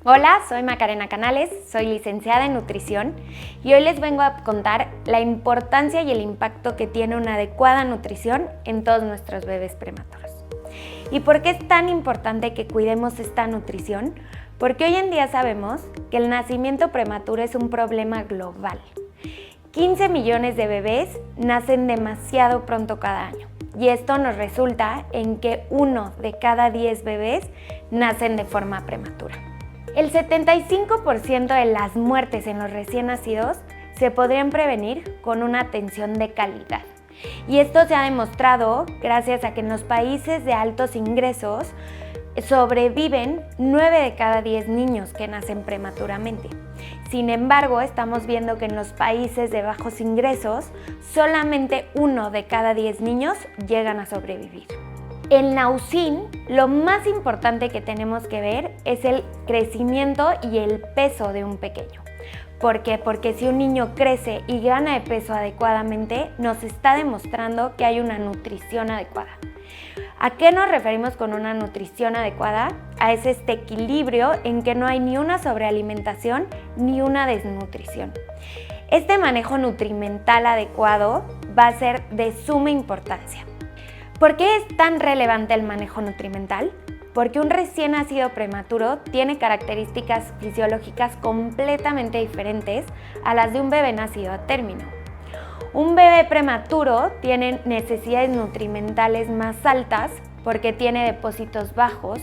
Hola, soy Macarena Canales, soy licenciada en nutrición y hoy les vengo a contar la importancia y el impacto que tiene una adecuada nutrición en todos nuestros bebés prematuros. ¿Y por qué es tan importante que cuidemos esta nutrición? Porque hoy en día sabemos que el nacimiento prematuro es un problema global. 15 millones de bebés nacen demasiado pronto cada año. Y esto nos resulta en que 1 de cada 10 bebés nacen de forma prematura. El 75% de las muertes en los recién nacidos se podrían prevenir con una atención de calidad. Y esto se ha demostrado gracias a que en los países de altos ingresos sobreviven 9 de cada 10 niños que nacen prematuramente. Sin embargo, estamos viendo que en los países de bajos ingresos, solamente 1 de cada 10 niños llegan a sobrevivir. En Naucin, lo más importante que tenemos que ver es el crecimiento y el peso de un pequeño. ¿Por qué? Porque si un niño crece y gana de peso adecuadamente, nos está demostrando que hay una nutrición adecuada. ¿A qué nos referimos con una nutrición adecuada? Es este equilibrio en que no hay ni una sobrealimentación ni una desnutrición. Este manejo nutrimental adecuado va a ser de suma importancia. ¿Por qué es tan relevante el manejo nutrimental? Porque un recién nacido prematuro tiene características fisiológicas completamente diferentes a las de un bebé nacido a término. Un bebé prematuro tiene necesidades nutrimentales más altas porque tiene depósitos bajos,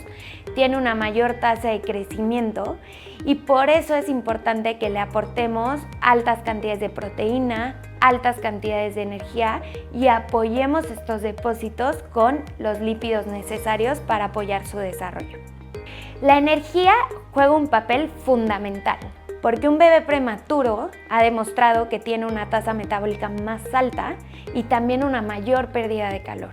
tiene una mayor tasa de crecimiento y por eso es importante que le aportemos altas cantidades de proteína, altas cantidades de energía y apoyemos estos depósitos con los lípidos necesarios para apoyar su desarrollo. La energía juega un papel fundamental, porque un bebé prematuro ha demostrado que tiene una tasa metabólica más alta y también una mayor pérdida de calor.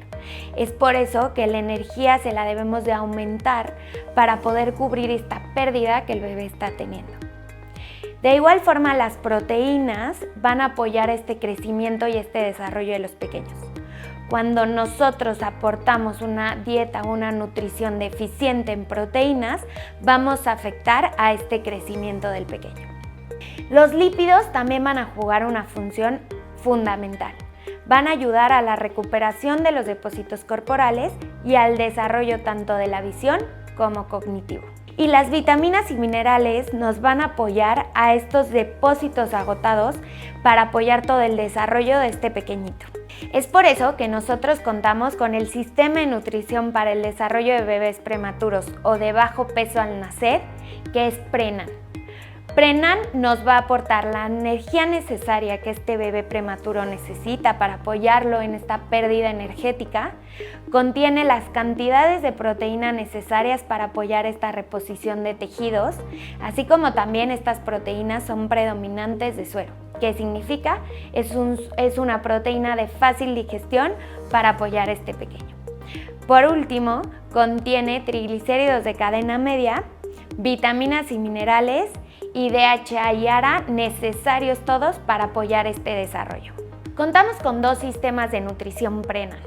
Es por eso que la energía se la debemos de aumentar para poder cubrir esta pérdida que el bebé está teniendo. De igual forma, las proteínas van a apoyar este crecimiento y este desarrollo de los pequeños. Cuando nosotros aportamos una dieta o una nutrición deficiente en proteínas, vamos a afectar a este crecimiento del pequeño. Los lípidos también van a jugar una función fundamental. Van a ayudar a la recuperación de los depósitos corporales y al desarrollo tanto de la visión como cognitivo. Y las vitaminas y minerales nos van a apoyar a estos depósitos agotados para apoyar todo el desarrollo de este pequeñito. Es por eso que nosotros contamos con el Sistema de Nutrición para el Desarrollo de Bebés Prematuros o de Bajo Peso al Nacer, que es Prenan. Prenan nos va a aportar la energía necesaria que este bebé prematuro necesita para apoyarlo en esta pérdida energética. Contiene las cantidades de proteína necesarias para apoyar esta reposición de tejidos, así como también estas proteínas son predominantes de suero. ¿Qué significa? Es una proteína de fácil digestión para apoyar a este pequeño. Por último, contiene triglicéridos de cadena media, vitaminas y minerales y DHA y ARA necesarios todos para apoyar este desarrollo. Contamos con 2 sistemas de nutrición Prenan.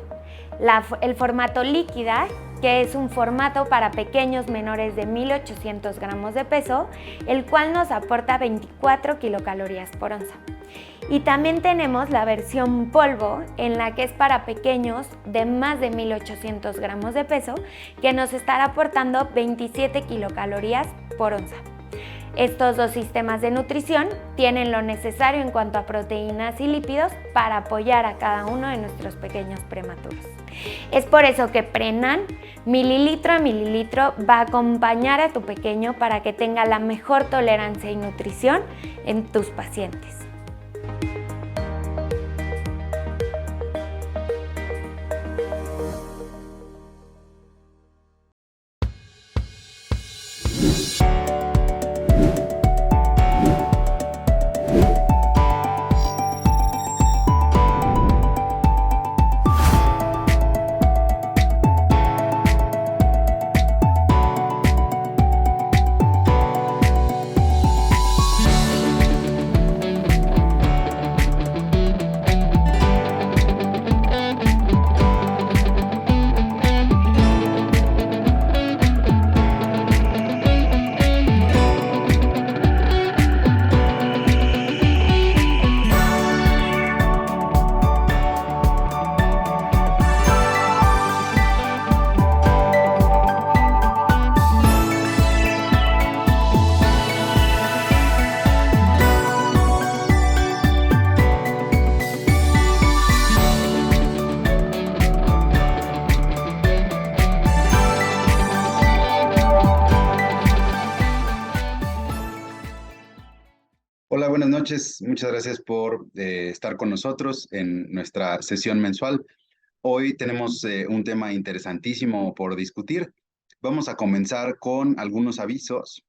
El formato líquida, que es un formato para pequeños menores de 1.800 gramos de peso, el cual nos aporta 24 kilocalorías por onza. Y también tenemos la versión polvo, en la que es para pequeños de más de 1.800 gramos de peso, que nos estará aportando 27 kilocalorías por onza. Estos 2 sistemas de nutrición tienen lo necesario en cuanto a proteínas y lípidos para apoyar a cada uno de nuestros pequeños prematuros. Es por eso que Prenan, mililitro a mililitro, va a acompañar a tu pequeño para que tenga la mejor tolerancia y nutrición en tus pacientes. buenas noches. Muchas gracias por estar con nosotros en nuestra sesión mensual. Hoy tenemos un tema interesantísimo por discutir. Vamos a comenzar con algunos avisos.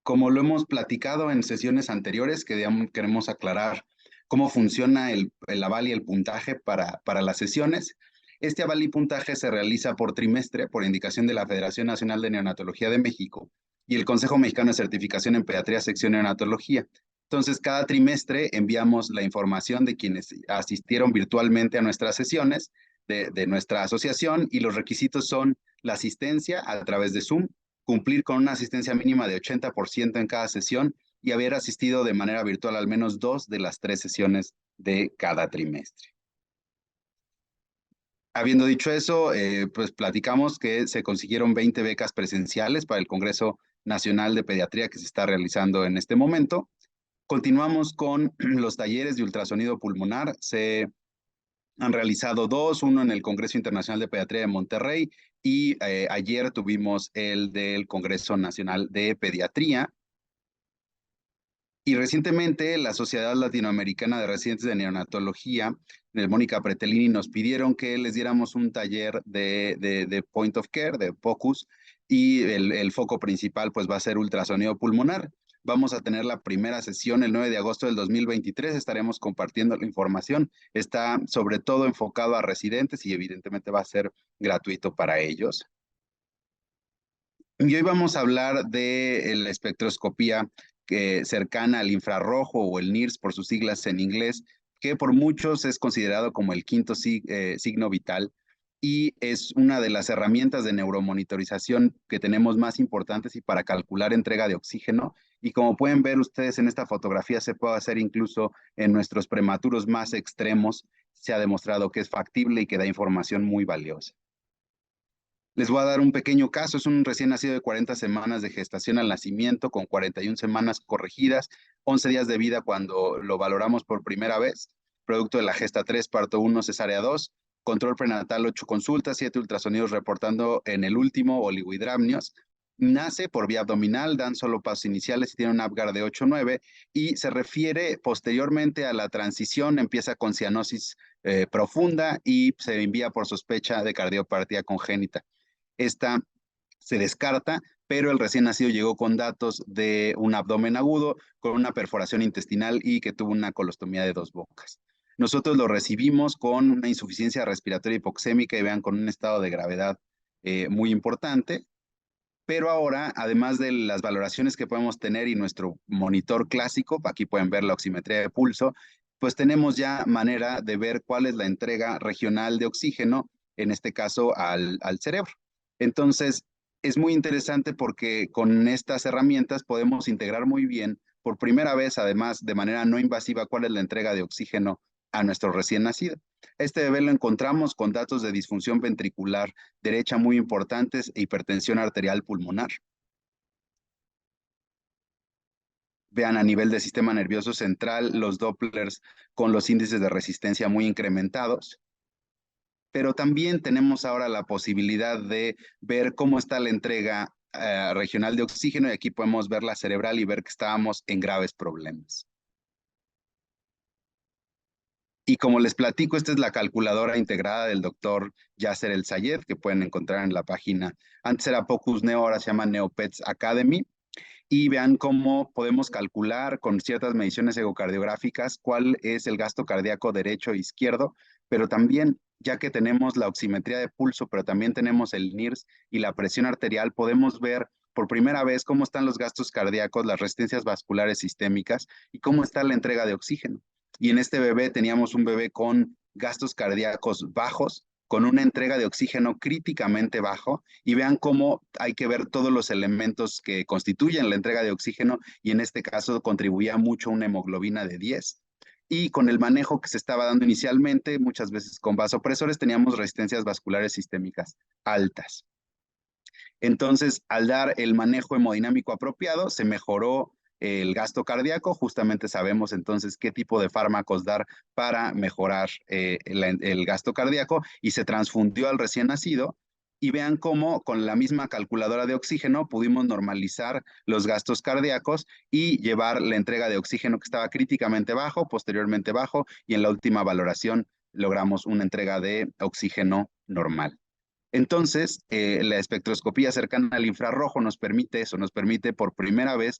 Como lo hemos platicado en sesiones anteriores, queremos aclarar cómo funciona el aval y el puntaje para las sesiones. Este aval y puntaje se realiza por trimestre por indicación de la Federación Nacional de Neonatología de México y el Consejo Mexicano de Certificación en Pediatría Sección Neonatología. Entonces, cada trimestre enviamos la información de quienes asistieron virtualmente a nuestras sesiones de nuestra asociación, y los requisitos son la asistencia a través de Zoom, cumplir con una asistencia mínima de 80% en cada sesión y haber asistido de manera virtual al menos 2 de las 3 sesiones de cada trimestre. Habiendo dicho eso, pues platicamos que se consiguieron 20 becas presenciales para el Congreso Nacional de Pediatría que se está realizando en este momento. Continuamos con los talleres de ultrasonido pulmonar. Se han realizado 2, uno en el Congreso Internacional de Pediatría de Monterrey y ayer tuvimos el del Congreso Nacional de Pediatría. Y recientemente la Sociedad Latinoamericana de Residentes de Neonatología, Mónica Pretelini, nos pidieron que les diéramos un taller de Point of Care, de POCUS, y el foco principal pues va a ser ultrasonido pulmonar. Vamos a tener la primera sesión el 9 de agosto del 2023, estaremos compartiendo la información. Está sobre todo enfocado a residentes y evidentemente va a ser gratuito para ellos. Y hoy vamos a hablar de la espectroscopía cercana al infrarrojo, o el NIRS por sus siglas en inglés, que por muchos es considerado como el quinto signo vital y es una de las herramientas de neuromonitorización que tenemos más importantes y para calcular entrega de oxígeno. Y como pueden ver ustedes en esta fotografía, se puede hacer incluso en nuestros prematuros más extremos. Se ha demostrado que es factible y que da información muy valiosa. Les voy a dar un pequeño caso. Es un recién nacido de 40 semanas de gestación al nacimiento, con 41 semanas corregidas, 11 días de vida cuando lo valoramos por primera vez, producto de la gesta 3, parto 1, cesárea 2, control prenatal 8 consultas, 7 ultrasonidos reportando en el último oligohidramnios. Nace por vía abdominal, dan solo pasos iniciales y tiene un Apgar de 8-9 y se refiere posteriormente a la transición, empieza con cianosis profunda y se envía por sospecha de cardiopatía congénita. Esta se descarta, pero el recién nacido llegó con datos de un abdomen agudo, con una perforación intestinal y que tuvo una colostomía de 2 bocas. Nosotros lo recibimos con una insuficiencia respiratoria hipoxémica y vean, con un estado de gravedad muy importante. Pero ahora, además de las valoraciones que podemos tener y nuestro monitor clásico, aquí pueden ver la oximetría de pulso, pues tenemos ya manera de ver cuál es la entrega regional de oxígeno, en este caso al cerebro. Entonces, es muy interesante porque con estas herramientas podemos integrar muy bien, por primera vez, además, de manera no invasiva, cuál es la entrega de oxígeno a nuestro recién nacido. Este bebé lo encontramos con datos de disfunción ventricular derecha muy importantes e hipertensión arterial pulmonar. Vean, a nivel del sistema nervioso central, los Dopplers con los índices de resistencia muy incrementados. Pero también tenemos ahora la posibilidad de ver cómo está la entrega regional de oxígeno, y aquí podemos ver la cerebral y ver que estábamos en graves problemas. Y como les platico, esta es la calculadora integrada del doctor Yasser El Sayed, que pueden encontrar en la página. Antes era Pocus Neo, ahora se llama Neopets Academy. Y vean cómo podemos calcular con ciertas mediciones ecocardiográficas cuál es el gasto cardíaco derecho e izquierdo, pero también, ya que tenemos la oximetría de pulso, pero también tenemos el NIRS y la presión arterial, podemos ver por primera vez cómo están los gastos cardíacos, las resistencias vasculares sistémicas y cómo está la entrega de oxígeno. Y en este bebé teníamos un bebé con gastos cardíacos bajos, con una entrega de oxígeno críticamente bajo, y vean cómo hay que ver todos los elementos que constituyen la entrega de oxígeno, y en este caso contribuía mucho una hemoglobina de 10. Y con el manejo que se estaba dando inicialmente, muchas veces con vasopresores, teníamos resistencias vasculares sistémicas altas. Entonces, al dar el manejo hemodinámico apropiado, se mejoró el gasto cardíaco. Justamente sabemos entonces qué tipo de fármacos dar para mejorar el gasto cardíaco, y se transfundió al recién nacido y vean cómo con la misma calculadora de oxígeno pudimos normalizar los gastos cardíacos y llevar la entrega de oxígeno que estaba críticamente bajo, posteriormente bajo, y en la última valoración logramos una entrega de oxígeno normal. Entonces, la espectroscopía cercana al infrarrojo nos permite eso, nos permite por primera vez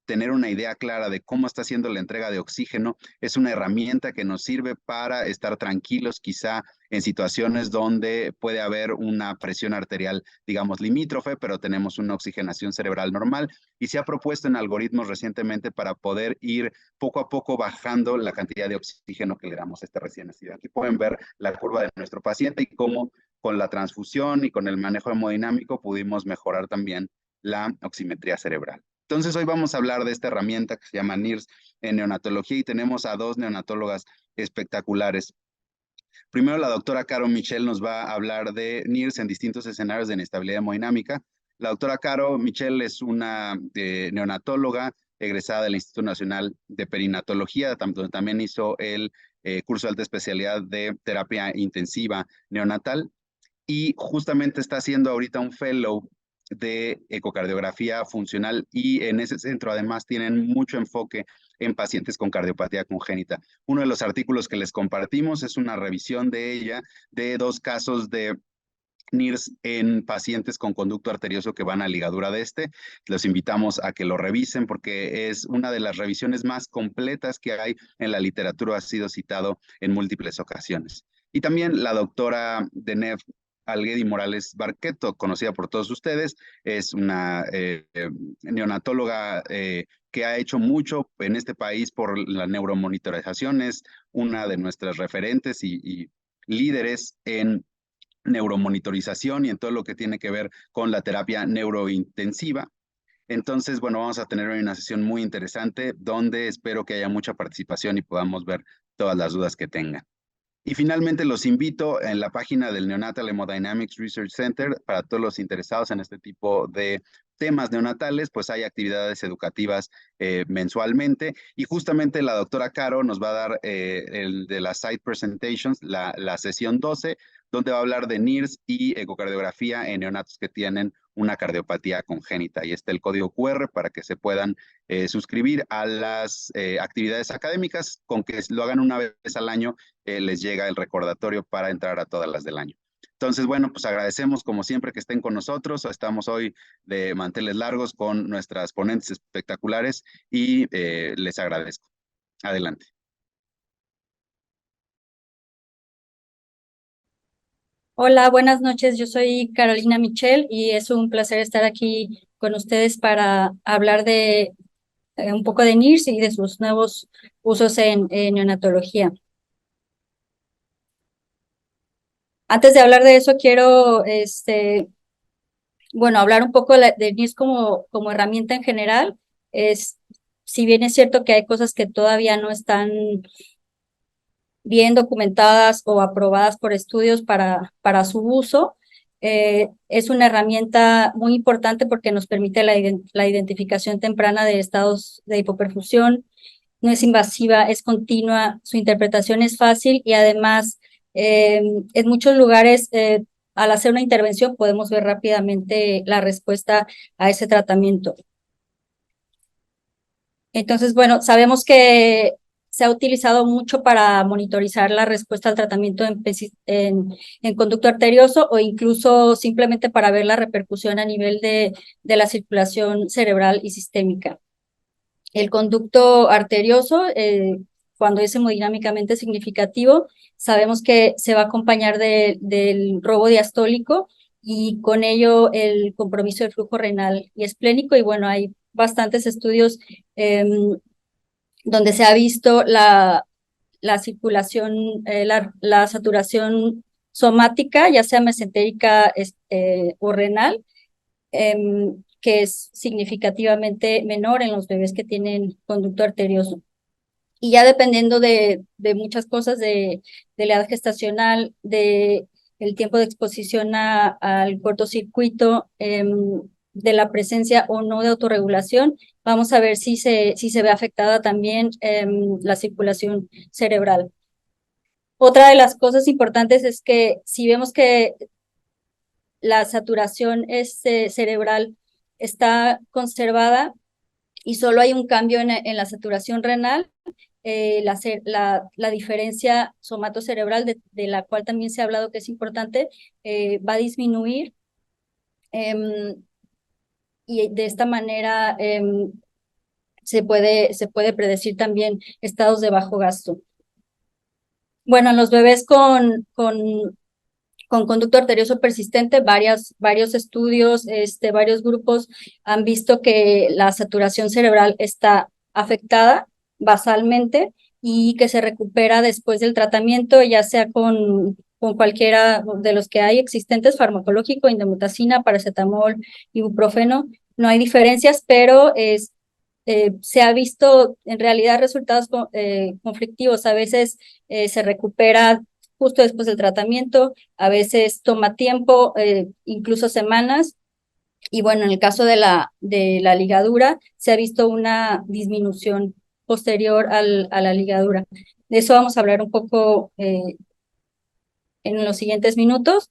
tener una idea clara de cómo está haciendo la entrega de oxígeno. Es una herramienta que nos sirve para estar tranquilos, quizá en situaciones donde puede haber una presión arterial, digamos, limítrofe, pero tenemos una oxigenación cerebral normal. Y se ha propuesto en algoritmos recientemente para poder ir poco a poco bajando la cantidad de oxígeno que le damos a este recién nacido. Aquí pueden ver la curva de nuestro paciente y cómo con la transfusión y con el manejo hemodinámico pudimos mejorar también la oximetría cerebral. Entonces hoy vamos a hablar de esta herramienta que se llama NIRS en neonatología y tenemos a dos neonatólogas espectaculares. Primero la doctora Caro Michel nos va a hablar de NIRS en distintos escenarios de inestabilidad hemodinámica. La doctora Caro Michel es una neonatóloga egresada del Instituto Nacional de Perinatología, donde también hizo el curso de alta especialidad de terapia intensiva neonatal y justamente está haciendo ahorita un fellow de ecocardiografía funcional y en ese centro además tienen mucho enfoque en pacientes con cardiopatía congénita. Uno de los artículos que les compartimos es una revisión de ella de dos casos de NIRS en pacientes con conducto arterioso que van a ligadura de este. Los invitamos a que lo revisen porque es una de las revisiones más completas que hay en la literatura, ha sido citado en múltiples ocasiones. Y también la doctora Denef Alguedi Morales Barqueto, conocida por todos ustedes, es una neonatóloga que ha hecho mucho en este país por la neuromonitorización, es una de nuestras referentes y líderes en neuromonitorización y en todo lo que tiene que ver con la terapia neurointensiva. Entonces, bueno, vamos a tener hoy una sesión muy interesante donde espero que haya mucha participación y podamos ver todas las dudas que tengan. Y finalmente los invito en la página del Neonatal Hemodynamics Research Center para todos los interesados en este tipo de temas neonatales, pues hay actividades educativas mensualmente y justamente la doctora Caro nos va a dar el de las site presentations, la sesión 12, donde va a hablar de NIRS y ecocardiografía en neonatos que tienen una cardiopatía congénita. Y está el código QR para que se puedan suscribir a las actividades académicas, con que lo hagan una vez al año les llega el recordatorio para entrar a todas las del año. Entonces, bueno, pues agradecemos como siempre que estén con nosotros. Estamos hoy de manteles largos con nuestras ponentes espectaculares y les agradezco. Adelante. Hola, buenas noches. Yo soy Carolina Michel y es un placer estar aquí con ustedes para hablar de un poco de NIRS y de sus nuevos usos en neonatología. Antes de hablar de eso, quiero hablar un poco de NIRS como herramienta en general. Si bien es cierto que hay cosas que todavía no están bien documentadas o aprobadas por estudios para su uso. Es una herramienta muy importante porque nos permite la identificación temprana de estados de hipoperfusión, no es invasiva, es continua, su interpretación es fácil y además en muchos lugares al hacer una intervención podemos ver rápidamente la respuesta a ese tratamiento. Entonces, bueno, sabemos que se ha utilizado mucho para monitorizar la respuesta al tratamiento en conducto arterioso o incluso simplemente para ver la repercusión a nivel de la circulación cerebral y sistémica. El conducto arterioso, cuando es hemodinámicamente significativo, sabemos que se va a acompañar del robo diastólico y con ello el compromiso del flujo renal y esplénico. Y bueno, hay bastantes estudios donde se ha visto la circulación, la saturación somática, ya sea mesentérica o renal, que es significativamente menor en los bebés que tienen conducto arterioso. Y ya dependiendo de muchas cosas, de la edad gestacional, de el tiempo de exposición al cortocircuito, de la presencia o no de autorregulación, vamos a ver si se ve afectada también la circulación cerebral. Otra de las cosas importantes es que si vemos que la saturación cerebral está conservada y solo hay un cambio en la saturación renal, la diferencia somatocerebral, de la cual también se ha hablado que es importante, va a disminuir, y de esta manera se puede predecir también estados de bajo gasto. Bueno, en los bebés con conducto arterioso persistente, varios estudios, varios grupos han visto que la saturación cerebral está afectada basalmente y que se recupera después del tratamiento, ya sea con cualquiera de los que hay existentes, farmacológico, indometacina, paracetamol, ibuprofeno. No hay diferencias, pero se ha visto en realidad resultados conflictivos. A veces se recupera justo después del tratamiento, a veces toma tiempo, incluso semanas. Y bueno, en el caso de la ligadura, se ha visto una disminución posterior a la ligadura. De eso vamos a hablar un poco en los siguientes minutos.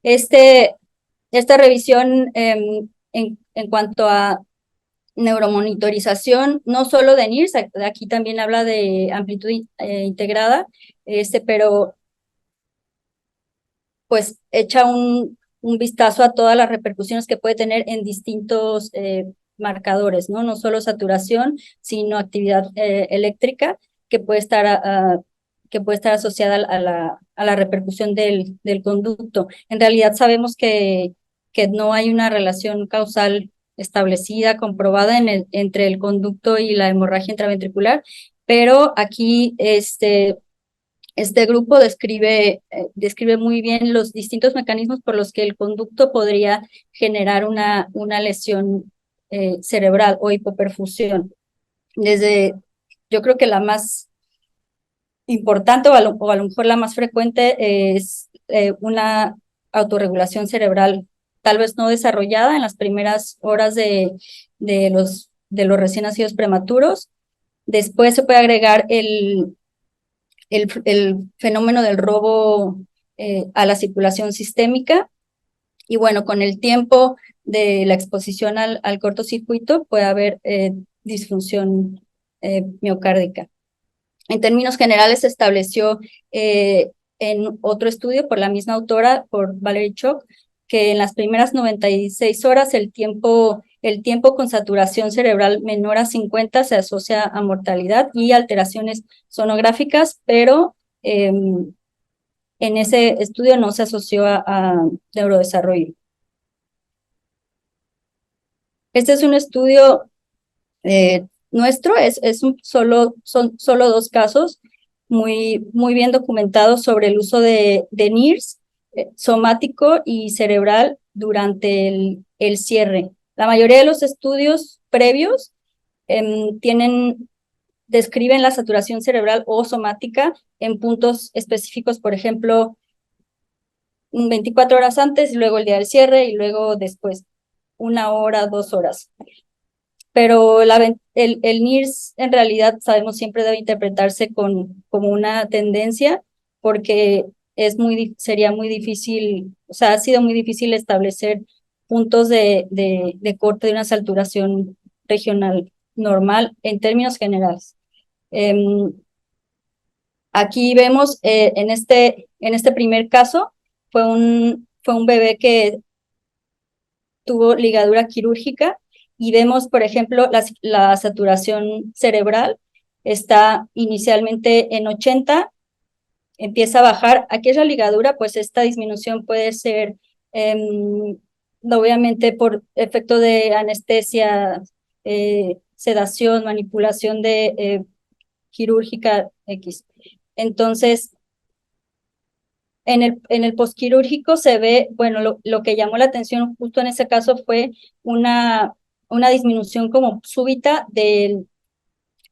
Esta revisión en cuanto a neuromonitorización, no solo de NIRS, aquí también habla de amplitud integrada, pero pues echa un vistazo a todas las repercusiones que puede tener en distintos marcadores, ¿no? No solo saturación, sino actividad eléctrica que puede estar asociada a la repercusión del conducto. En realidad sabemos que no hay una relación causal establecida, comprobada entre el conducto y la hemorragia intraventricular, pero aquí este grupo describe muy bien los distintos mecanismos por los que el conducto podría generar una lesión cerebral o hipoperfusión. Yo creo que la más importante o a lo mejor la más frecuente es una autorregulación cerebral, tal vez no desarrollada en las primeras horas de los recién nacidos prematuros. Después se puede agregar el fenómeno del robo a la circulación sistémica, y bueno, con el tiempo de la exposición al cortocircuito puede haber disfunción miocárdica. En términos generales, se estableció en otro estudio por la misma autora, por Valerie Chock, que en las primeras 96 horas el tiempo con saturación cerebral menor a 50 se asocia a mortalidad y alteraciones sonográficas, pero en ese estudio no se asoció a neurodesarrollo. Este es un estudio nuestro, son solo 2 casos muy bien documentados sobre el uso de NIRS somático y cerebral durante el cierre. La mayoría de los estudios previos describen la saturación cerebral o somática en puntos específicos, por ejemplo, 24 horas antes y luego el día del cierre y luego después 1 hora, 2 horas. Pero el NIRS en realidad sabemos siempre debe interpretarse como una tendencia, porque sería muy difícil, o sea, ha sido muy difícil establecer puntos de corte de una saturación regional normal en términos generales. Aquí vemos en este primer caso fue un bebé que tuvo ligadura quirúrgica, y vemos, por ejemplo, la saturación cerebral está inicialmente en 80, empieza a bajar. Aquí es la ligadura, pues esta disminución puede ser obviamente por efecto de anestesia, sedación, manipulación quirúrgica X. Entonces, en el posquirúrgico se ve, bueno, lo que llamó la atención justo en ese caso fue una disminución como súbita de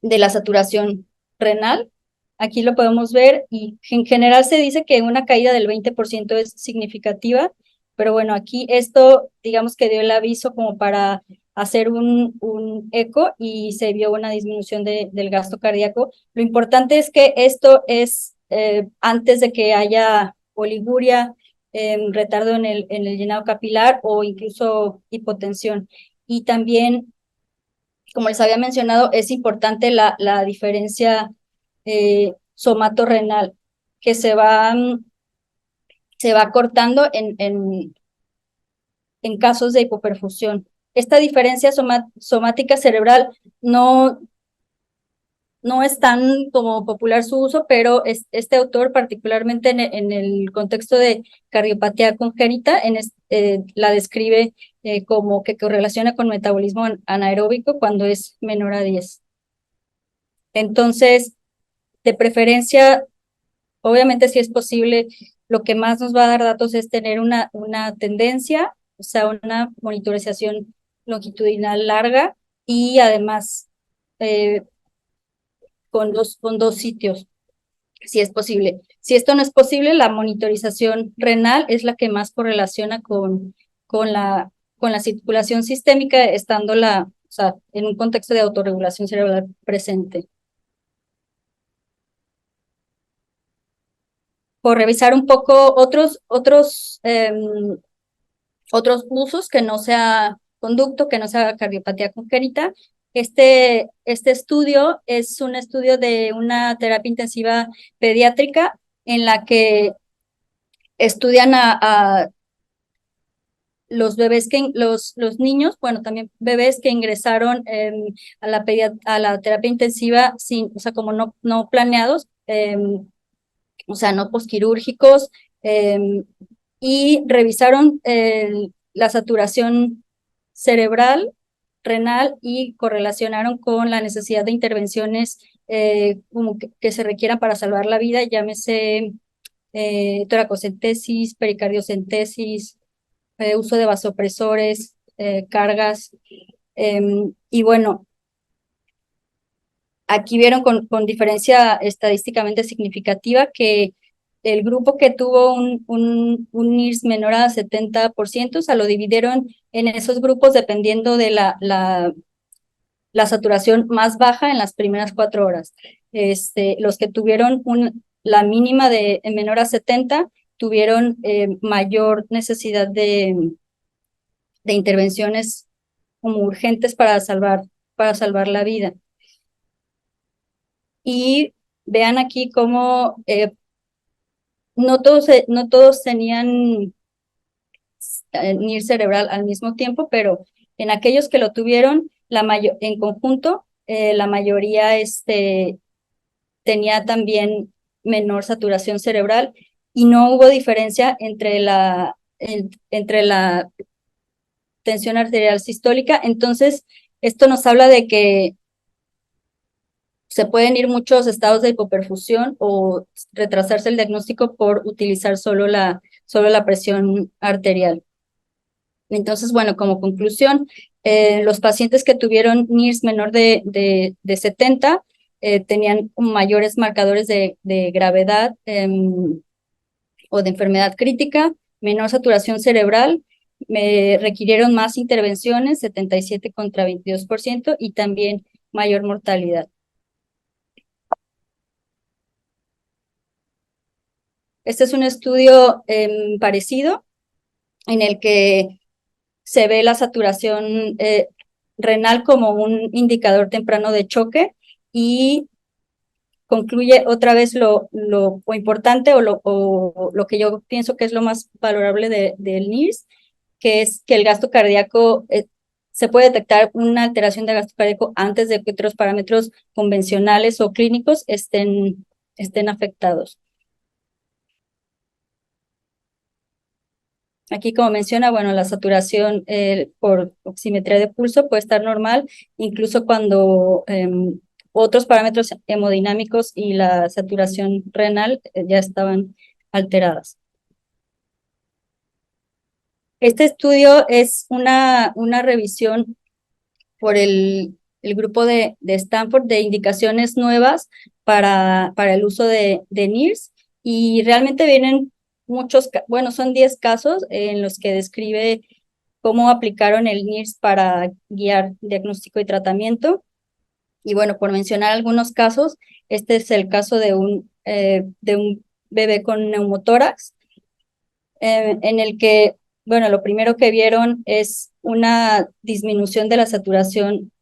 la saturación renal. Aquí lo podemos ver, y en general se dice que una caída del 20% es significativa, pero bueno, aquí esto, digamos que dio el aviso como para hacer un eco y se vio una disminución del gasto cardíaco. Lo importante es que esto es antes de que haya oliguria retardo en el llenado capilar o incluso hipotensión. Y también, como les había mencionado, es importante la diferencia somatorrenal, que se va cortando en casos de hipoperfusión. Esta diferencia somática cerebral no es tan como popular su uso, pero este autor, particularmente en el contexto de cardiopatía congénita, la describe como que correlaciona con metabolismo anaeróbico cuando es menor a 10. Entonces, de preferencia, obviamente si es posible, lo que más nos va a dar datos es tener una tendencia, o sea, una monitorización longitudinal larga y además con dos sitios, si es posible. Si esto no es posible, la monitorización renal es la que más correlaciona con la circulación sistémica, estando o sea, en un contexto de autorregulación cerebral presente. Por revisar un poco otros usos que no sea conducto, que no sea cardiopatía congénita. Este estudio es un estudio de una terapia intensiva pediátrica en la que estudian a los bebés los niños, bueno, también bebés que ingresaron a la terapia intensiva o sea, como no planeados, o sea, no posquirúrgicos, y revisaron la saturación cerebral, renal, y correlacionaron con la necesidad de intervenciones como que se requieran para salvar la vida, llámese toracocentesis, pericardiocentesis, uso de vasopresores, cargas, y bueno, aquí vieron con diferencia estadísticamente significativa que el grupo que tuvo un NIRS menor a 70%, o sea, lo dividieron en esos grupos dependiendo de la saturación más baja en las primeras 4 horas. Los que tuvieron la mínima de menor a 70 tuvieron mayor necesidad de intervenciones como urgentes para salvar la vida. Y vean aquí cómo no todos tenían NIR cerebral al mismo tiempo, pero en aquellos que lo tuvieron, en conjunto, la mayoría tenía también menor saturación cerebral y no hubo diferencia entre la tensión arterial sistólica. Entonces, esto nos habla de que se pueden ir muchos estados de hipoperfusión o retrasarse el diagnóstico por utilizar solo la presión arterial. Entonces, bueno, como conclusión, los pacientes que tuvieron NIRS menor de 70 tenían mayores marcadores de gravedad o de enfermedad crítica, menor saturación cerebral, requirieron más intervenciones, 77 contra 22%, y también mayor mortalidad. Este es un estudio parecido en el que se ve la saturación renal como un indicador temprano de choque y concluye otra vez lo importante o lo que yo pienso que es lo más valorable del NIRS, que es que el gasto cardíaco, se puede detectar una alteración de gasto cardíaco antes de que otros parámetros convencionales o clínicos estén afectados. Aquí, como menciona, bueno, la saturación por oximetría de pulso puede estar normal, incluso cuando otros parámetros hemodinámicos y la saturación renal ya estaban alteradas. Este estudio es una revisión por el grupo de Stanford de indicaciones nuevas para el uso de NIRS, y realmente vienen son 10 casos en los que describe cómo aplicaron el NIRS para guiar diagnóstico y tratamiento. Y bueno, por mencionar algunos casos, este es el caso de un bebé con neumotórax. en el que, bueno, lo primero que vieron es una disminución de la saturación,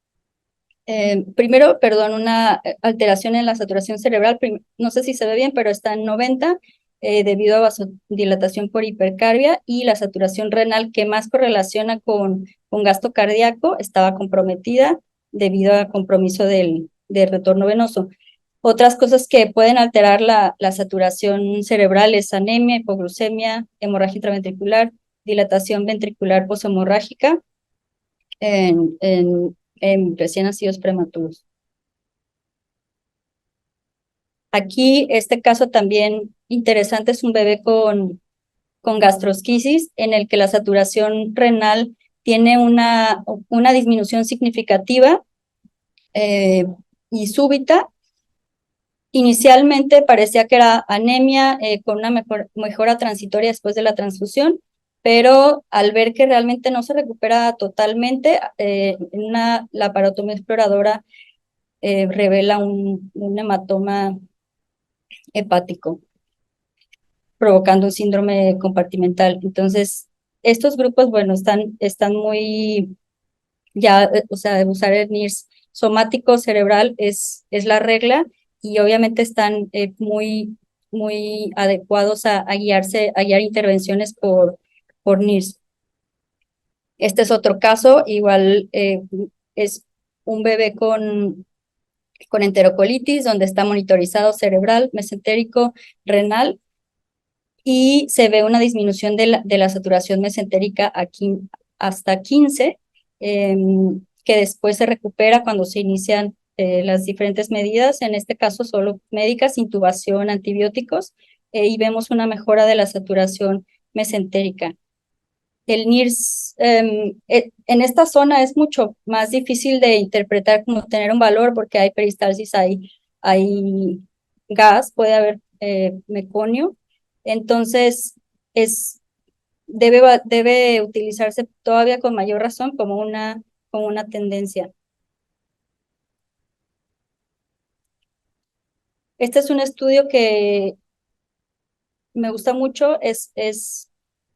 primero, perdón, una alteración en la saturación cerebral, no sé si se ve bien, pero está en 90 debido a vasodilatación por hipercarbia, y la saturación renal, que más correlaciona con gasto cardíaco, estaba comprometida debido a compromiso del retorno venoso. Otras cosas que pueden alterar la saturación cerebral es anemia, hipoglucemia, hemorragia intraventricular, dilatación ventricular poshemorrágica en recién nacidos prematuros. Aquí, este caso también interesante, es un bebé con gastrosquisis, en el que la saturación renal tiene una disminución significativa y súbita. Inicialmente parecía que era anemia con una mejora transitoria después de la transfusión, pero al ver que realmente no se recupera totalmente, la laparotomía exploradora revela un hematoma hepático, provocando un síndrome compartimental. Entonces, estos grupos, bueno, están muy, ya, o sea, usar el NIRS somático cerebral es la regla, y obviamente están muy adecuados a guiar intervenciones por NIRS. Este es otro caso, igual es un bebé con enterocolitis, donde está monitorizado cerebral, mesentérico, renal, y se ve una disminución de la saturación mesentérica aquí hasta 15, que después se recupera cuando se inician las diferentes medidas, en este caso solo médicas, intubación, antibióticos, y vemos una mejora de la saturación mesentérica. El NIRS en esta zona es mucho más difícil de interpretar como tener un valor, porque hay peristalsis, hay gas, puede haber meconio. Entonces, debe utilizarse todavía con mayor razón como una tendencia. Este es un estudio que me gusta mucho, es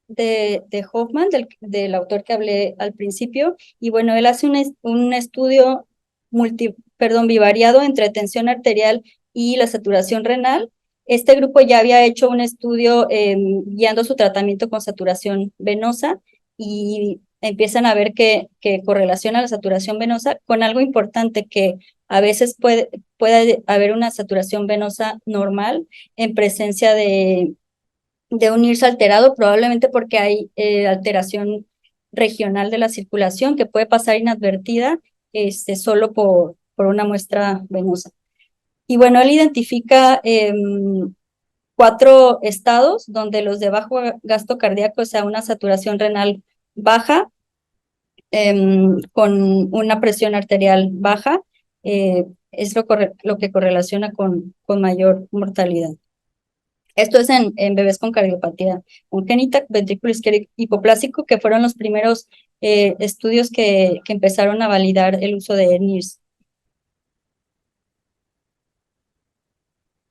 de Hoffman, del autor que hablé al principio, y bueno, él hace un estudio bivariado entre tensión arterial y la saturación renal. Este grupo ya había hecho un estudio guiando su tratamiento con saturación venosa, y empiezan a ver que correlaciona la saturación venosa con algo importante, que a veces puede haber una saturación venosa normal en presencia de unirse alterado, probablemente porque hay alteración regional de la circulación que puede pasar inadvertida solo por una muestra venosa. Y bueno, él identifica 4 estados donde los de bajo gasto cardíaco, o sea, una saturación renal baja, con una presión arterial baja, es lo que correlaciona con mayor mortalidad. Esto es en bebés con cardiopatía congénita, ventrículo izquierdo hipoplásico, que fueron los primeros estudios que empezaron a validar el uso de NIRS.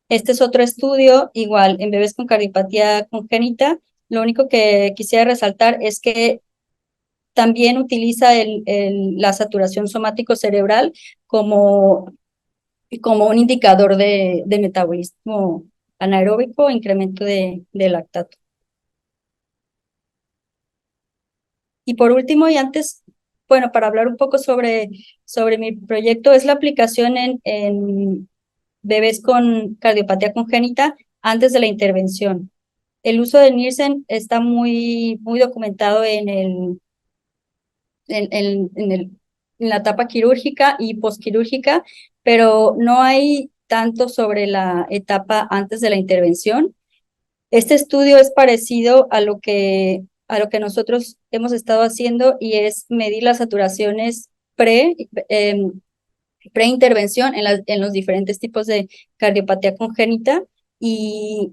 Este es otro estudio, igual, en bebés con cardiopatía congénita. Lo único que quisiera resaltar es que también utiliza la saturación somático cerebral como un indicador de metabolismo anaeróbico, incremento de lactato. Y por último, y antes, bueno, para hablar un poco sobre mi proyecto, es la aplicación en bebés con cardiopatía congénita antes de la intervención. El uso de Nielsen está muy documentado en la etapa quirúrgica y posquirúrgica, pero no hay tanto sobre la etapa antes de la intervención. Este estudio es parecido a lo que nosotros hemos estado haciendo, y es medir las saturaciones preintervención en los diferentes tipos de cardiopatía congénita. Y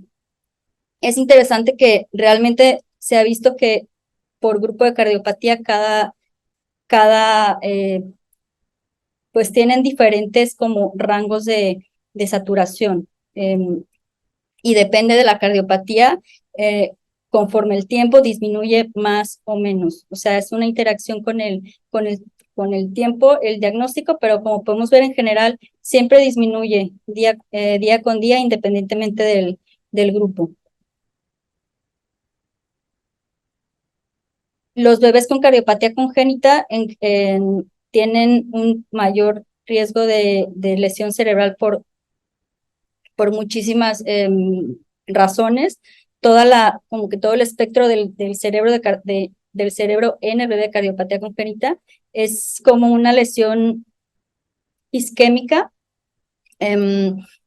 es interesante que realmente se ha visto que por grupo de cardiopatía pues tienen diferentes como rangos de saturación. Y depende de la cardiopatía, conforme el tiempo disminuye más o menos. O sea, es una interacción con el tiempo, el diagnóstico, pero como podemos ver en general, siempre disminuye día con día independientemente del grupo. Los bebés con cardiopatía congénita tienen un mayor riesgo de lesión cerebral por muchísimas razones. Como que todo el espectro del cerebro del cerebro en el bebé de cardiopatía congénita es como una lesión isquémica,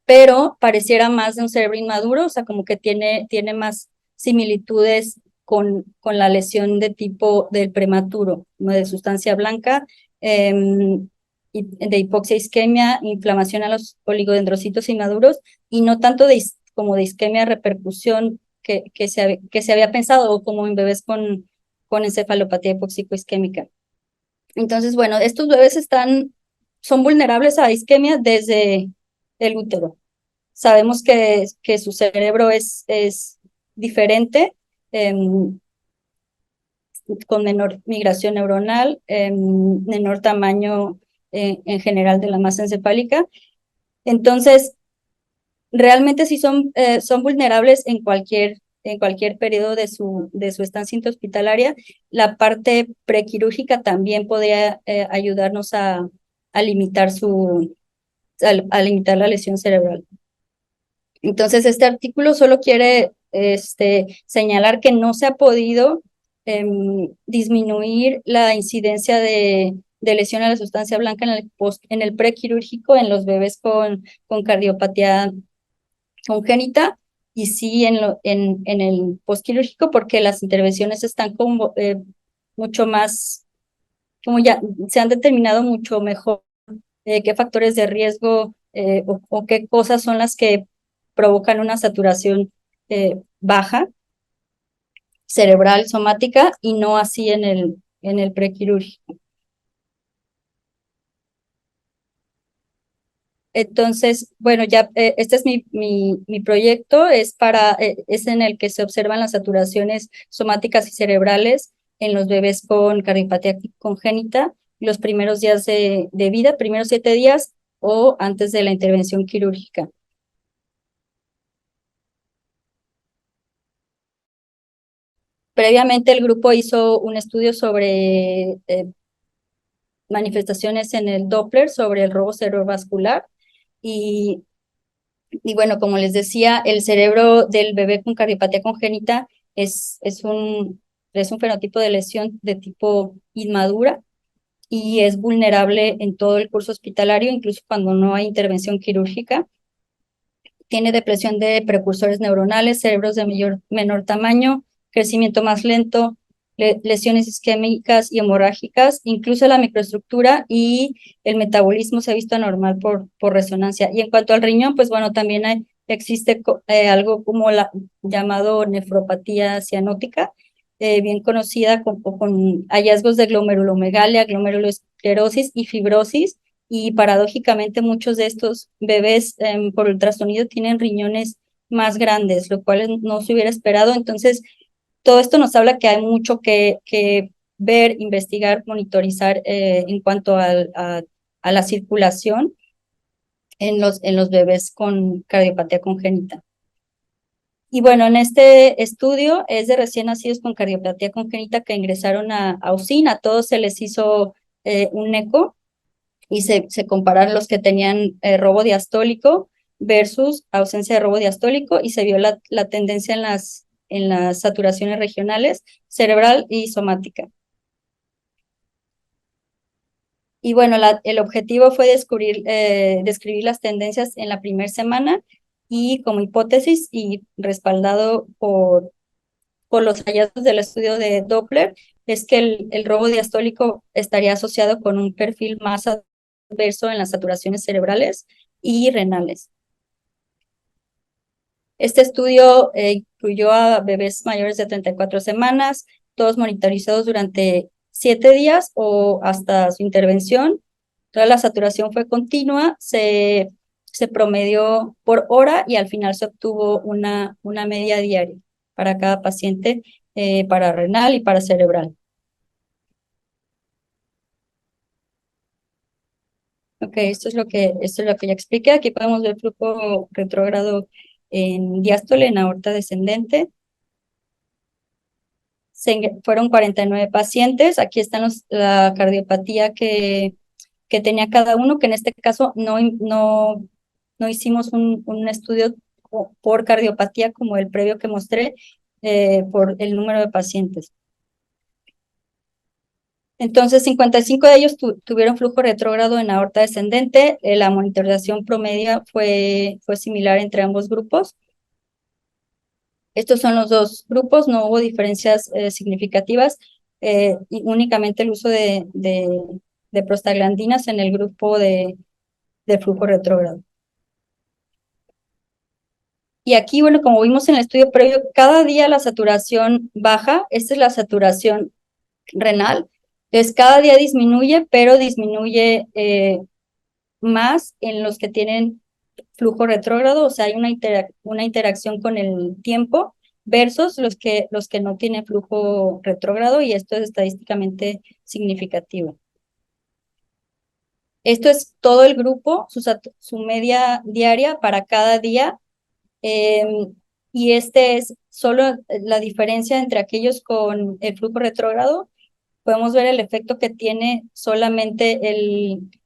pero pareciera más de un cerebro inmaduro, o sea, como que tiene más similitudes con la lesión de tipo del prematuro, ¿no? De sustancia blanca, de hipoxia isquemia, inflamación a los oligodendrocitos inmaduros, y no tanto como de isquemia repercusión que se había pensado, o como en bebés con encefalopatía hipóxico-isquémica. Entonces, bueno, estos bebés son vulnerables a isquemia desde el útero. Sabemos que su cerebro es diferente, con menor migración neuronal, menor tamaño en general de la masa encefálica. Entonces, realmente sí son vulnerables en cualquier periodo de su estancia intrahospitalaria. La parte prequirúrgica también podría ayudarnos a limitar a limitar la lesión cerebral. Entonces, este artículo solo quiere señalar que no se ha podido disminuir la incidencia de lesión a la sustancia blanca en el prequirúrgico en los bebés con cardiopatía congénita, y sí en el postquirúrgico, porque las intervenciones están como mucho más, como ya se han determinado mucho mejor qué factores de riesgo o qué cosas son las que provocan una saturación baja cerebral somática, y no así en el prequirúrgico. Entonces, bueno, ya este es mi proyecto, es en el que se observan las saturaciones somáticas y cerebrales en los bebés con cardiopatía congénita los primeros días de vida, primeros 7 días o antes de la intervención quirúrgica. Previamente el grupo hizo un estudio sobre manifestaciones en el Doppler sobre el robo cerebrovascular, y bueno, como les decía, el cerebro del bebé con cardiopatía congénita es un fenotipo de lesión de tipo inmadura y es vulnerable en todo el curso hospitalario, incluso cuando no hay intervención quirúrgica. Tiene depresión de precursores neuronales, cerebros de menor tamaño, crecimiento más lento, lesiones isquémicas y hemorrágicas, incluso la microestructura y el metabolismo se ha visto anormal por resonancia. Y en cuanto al riñón, pues bueno, también existe algo como llamado nefropatía cianótica, bien conocida con hallazgos de glomerulomegalia, glomerulosclerosis y fibrosis, y paradójicamente muchos de estos bebés por ultrasonido tienen riñones más grandes, lo cual no se hubiera esperado. Entonces, todo esto nos habla que hay mucho que ver, investigar, monitorizar en cuanto a la circulación en los bebés con cardiopatía congénita. Y bueno, en este estudio es de recién nacidos con cardiopatía congénita que ingresaron a UCIN. A todos se les hizo un eco y se compararon los que tenían robo diastólico versus ausencia de robo diastólico, y se vio la tendencia en las saturaciones regionales, cerebral y somática. Y bueno, el objetivo fue describir las tendencias en la primera semana, y como hipótesis y respaldado por los hallazgos del estudio de Doppler, es que el robo diastólico estaría asociado con un perfil más adverso en las saturaciones cerebrales y renales. Este estudio incluyó a bebés mayores de 34 semanas, todos monitorizados durante 7 días o hasta su intervención. Toda la saturación fue continua, se promedió por hora y al final se obtuvo una media diaria para cada paciente, para renal y para cerebral. Ok, esto es lo que ya expliqué. Aquí podemos ver flujo retrógrado en diástole, en aorta descendente. Fueron 49 pacientes. Aquí están la cardiopatía que tenía cada uno, que en este caso no hicimos un estudio por cardiopatía como el previo que mostré, por el número de pacientes. Entonces, 55 de ellos tuvieron flujo retrógrado en aorta descendente. La monitorización promedio fue similar entre ambos grupos. Estos son los dos grupos, no hubo diferencias significativas, y únicamente el uso de prostaglandinas en el grupo de flujo retrógrado. Y aquí, bueno, como vimos en el estudio previo, cada día la saturación baja. Esta es la saturación renal. Entonces, cada día disminuye, pero disminuye más en los que tienen flujo retrógrado, o sea, hay una interacción con el tiempo versus los que no tienen flujo retrógrado, y esto es estadísticamente significativo. Esto es todo el grupo, su media diaria para cada día, y este es solo la diferencia entre aquellos con el flujo retrógrado. Podemos ver el efecto que tiene solamente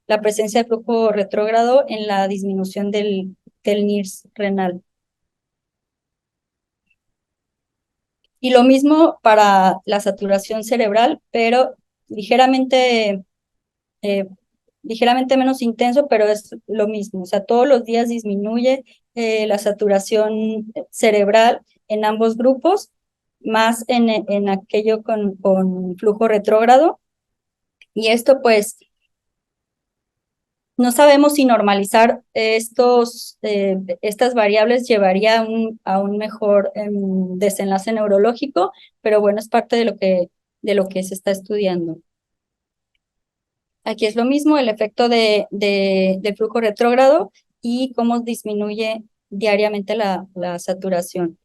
la presencia de flujo retrógrado en la disminución del NIRS renal. Y lo mismo para la saturación cerebral, pero ligeramente, ligeramente menos intenso, pero es lo mismo. O sea, todos los días disminuye la saturación cerebral en ambos grupos, más en aquello con flujo retrógrado. Y esto, pues, no sabemos si normalizar estas variables llevaría a un mejor desenlace neurológico, pero bueno, es parte de lo que se está estudiando. Aquí es lo mismo, el efecto de flujo retrógrado y cómo disminuye diariamente la saturación.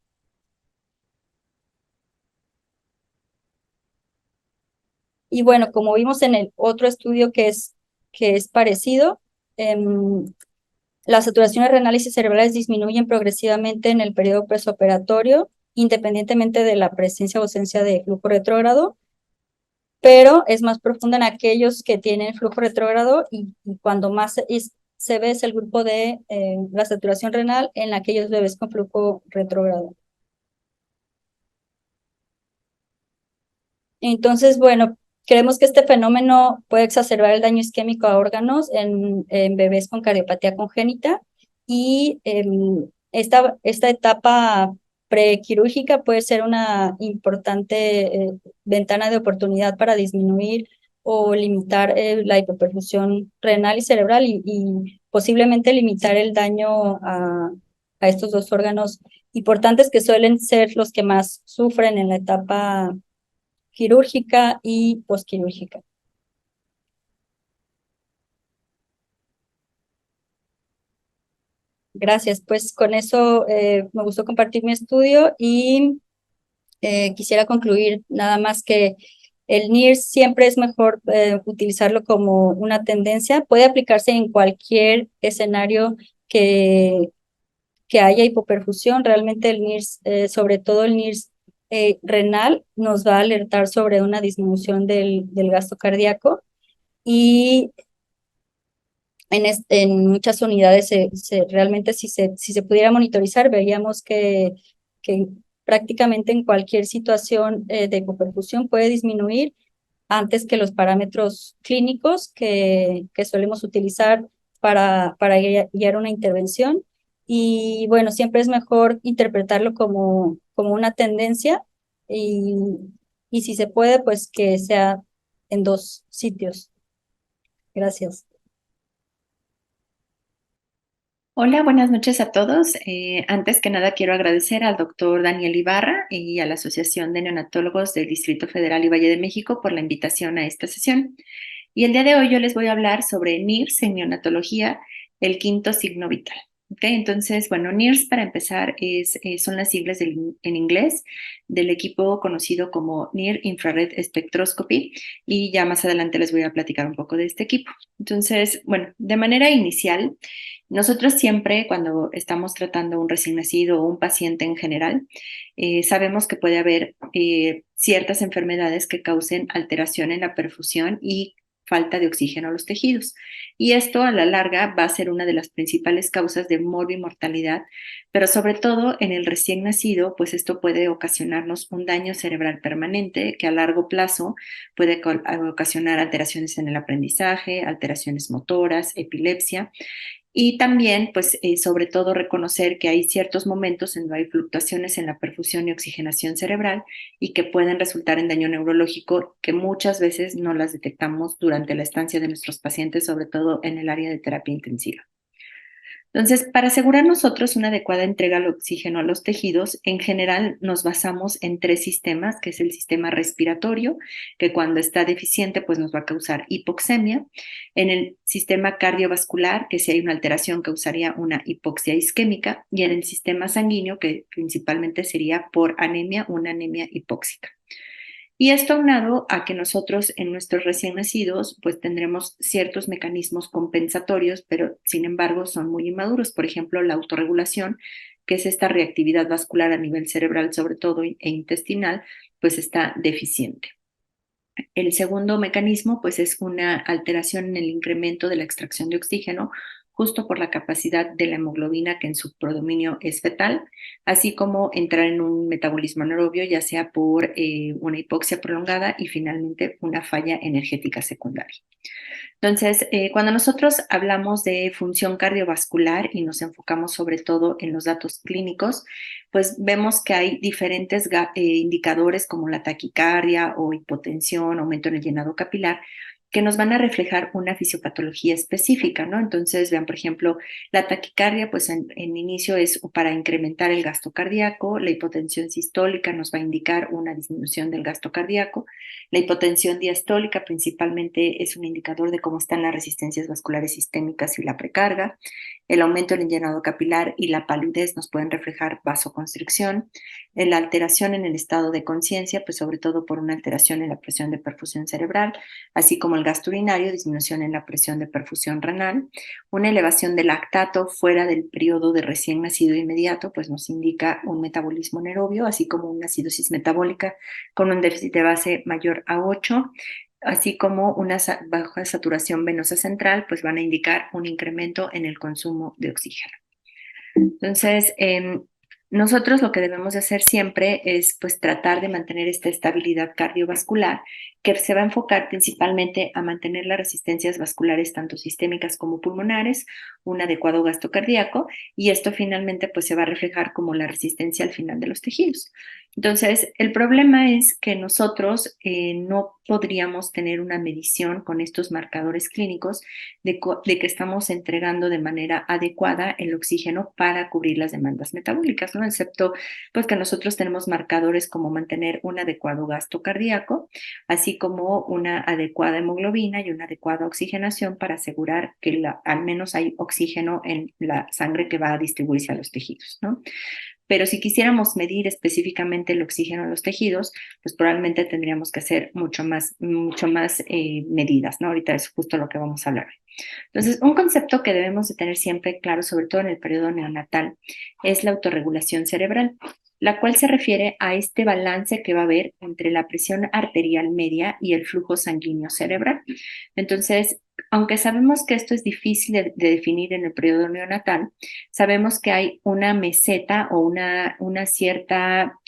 Y bueno, como vimos en el otro estudio que es parecido, las saturaciones renales y cerebrales disminuyen progresivamente en el periodo presoperatorio, independientemente de la presencia o ausencia de flujo retrógrado, pero es más profunda en aquellos que tienen flujo retrógrado, y cuando más se ve es el grupo de la saturación renal en aquellos bebés con flujo retrógrado. Entonces, bueno, creemos que este fenómeno puede exacerbar el daño isquémico a órganos en bebés con cardiopatía congénita, y esta etapa prequirúrgica puede ser una importante ventana de oportunidad para disminuir o limitar la hipoperfusión renal y cerebral, y posiblemente limitar el daño a estos dos órganos importantes que suelen ser los que más sufren en la etapa quirúrgica y posquirúrgica. Gracias, pues con eso me gustó compartir mi estudio, y quisiera concluir nada más que el NIRS siempre es mejor utilizarlo como una tendencia. Puede aplicarse en cualquier escenario que haya hipoperfusión. Realmente el NIRS, sobre todo el NIRS renal, nos va a alertar sobre una disminución del gasto cardíaco, y en muchas unidades realmente si se pudiera monitorizar, veríamos que prácticamente en cualquier situación de hipoperfusión puede disminuir antes que los parámetros clínicos que solemos utilizar para guiar una intervención. Y bueno, siempre es mejor interpretarlo como una tendencia, y si se puede, pues que sea en dos sitios. Gracias. Hola, buenas noches a todos. Antes que nada quiero agradecer al doctor Daniel Ibarra y a la Asociación de Neonatólogos del Distrito Federal y Valle de México por la invitación a esta sesión. Y el día de hoy yo les voy a hablar sobre NIRS en neonatología, el quinto signo vital. ¿Ok? Entonces, bueno, NIRS para empezar son las siglas en inglés del equipo conocido como Near Infrared Spectroscopy y ya más adelante les voy a platicar un poco de este equipo. Entonces, bueno, de manera inicial, nosotros siempre cuando estamos tratando un recién nacido o un paciente en general, sabemos que puede haber ciertas enfermedades que causen alteración en la perfusión y falta de oxígeno a los tejidos. Y esto a la larga va a ser una de las principales causas de morbimortalidad, pero sobre todo en el recién nacido, pues esto puede ocasionarnos un daño cerebral permanente que a largo plazo puede ocasionar alteraciones en el aprendizaje, alteraciones motoras, epilepsia. Y también, pues, sobre todo reconocer que hay ciertos momentos en donde hay fluctuaciones en la perfusión y oxigenación cerebral y que pueden resultar en daño neurológico que muchas veces no las detectamos durante la estancia de nuestros pacientes, sobre todo en el área de terapia intensiva. Entonces, para asegurar nosotros una adecuada entrega de oxígeno a los tejidos, en general nos basamos en 3 sistemas, que es el sistema respiratorio, que cuando está deficiente pues nos va a causar hipoxemia, en el sistema cardiovascular, que si hay una alteración causaría una hipoxia isquémica, y en el sistema sanguíneo, que principalmente sería por anemia, una anemia hipóxica. Y esto aunado a que nosotros en nuestros recién nacidos pues tendremos ciertos mecanismos compensatorios, pero sin embargo son muy inmaduros. Por ejemplo, la autorregulación, que es esta reactividad vascular a nivel cerebral sobre todo e intestinal, pues está deficiente. El segundo mecanismo pues es una alteración en el incremento de la extracción de oxígeno justo por la capacidad de la hemoglobina que en su predominio es fetal, así como entrar en un metabolismo anaerobio, ya sea por una hipoxia prolongada y finalmente una falla energética secundaria. Entonces, cuando nosotros hablamos de función cardiovascular y nos enfocamos sobre todo en los datos clínicos, pues vemos que hay diferentes indicadores como la taquicardia o hipotensión, aumento en el llenado capilar, que nos van a reflejar una fisiopatología específica, ¿no? Entonces, vean, por ejemplo, la taquicardia, pues en inicio es para incrementar el gasto cardíaco, la hipotensión sistólica nos va a indicar una disminución del gasto cardíaco, la hipotensión diastólica principalmente es un indicador de cómo están las resistencias vasculares sistémicas y la precarga, el aumento del llenado capilar y la palidez nos pueden reflejar vasoconstricción, la alteración en el estado de conciencia, pues sobre todo por una alteración en la presión de perfusión cerebral, así como el gasto urinario, disminución en la presión de perfusión renal, una elevación del lactato fuera del periodo de recién nacido inmediato, pues nos indica un metabolismo anaerobio, así como una acidosis metabólica con un déficit de base mayor a 8, así como una baja saturación venosa central, pues van a indicar un incremento en el consumo de oxígeno. Entonces, nosotros lo que debemos de hacer siempre es pues tratar de mantener esta estabilidad cardiovascular que se va a enfocar principalmente a mantener las resistencias vasculares tanto sistémicas como pulmonares, un adecuado gasto cardíaco y esto finalmente pues se va a reflejar como la resistencia al final de los tejidos. Entonces, el problema es que nosotros no podríamos tener una medición con estos marcadores clínicos de que estamos entregando de manera adecuada el oxígeno para cubrir las demandas metabólicas, ¿no? Excepto pues que nosotros tenemos marcadores como mantener un adecuado gasto cardíaco, así como una adecuada hemoglobina y una adecuada oxigenación para asegurar que al menos hay oxígeno en la sangre que va a distribuirse a los tejidos, ¿no? Pero si quisiéramos medir específicamente el oxígeno en los tejidos, pues probablemente tendríamos que hacer mucho más medidas, ¿no? Ahorita es justo lo que vamos a hablar. Entonces, un concepto que debemos de tener siempre claro, sobre todo en el periodo neonatal, es la autorregulación cerebral, la cual se refiere a este balance que va a haber entre la presión arterial media y el flujo sanguíneo cerebral. Entonces, aunque sabemos que esto es difícil de definir en el periodo neonatal, sabemos que hay una meseta o una cierta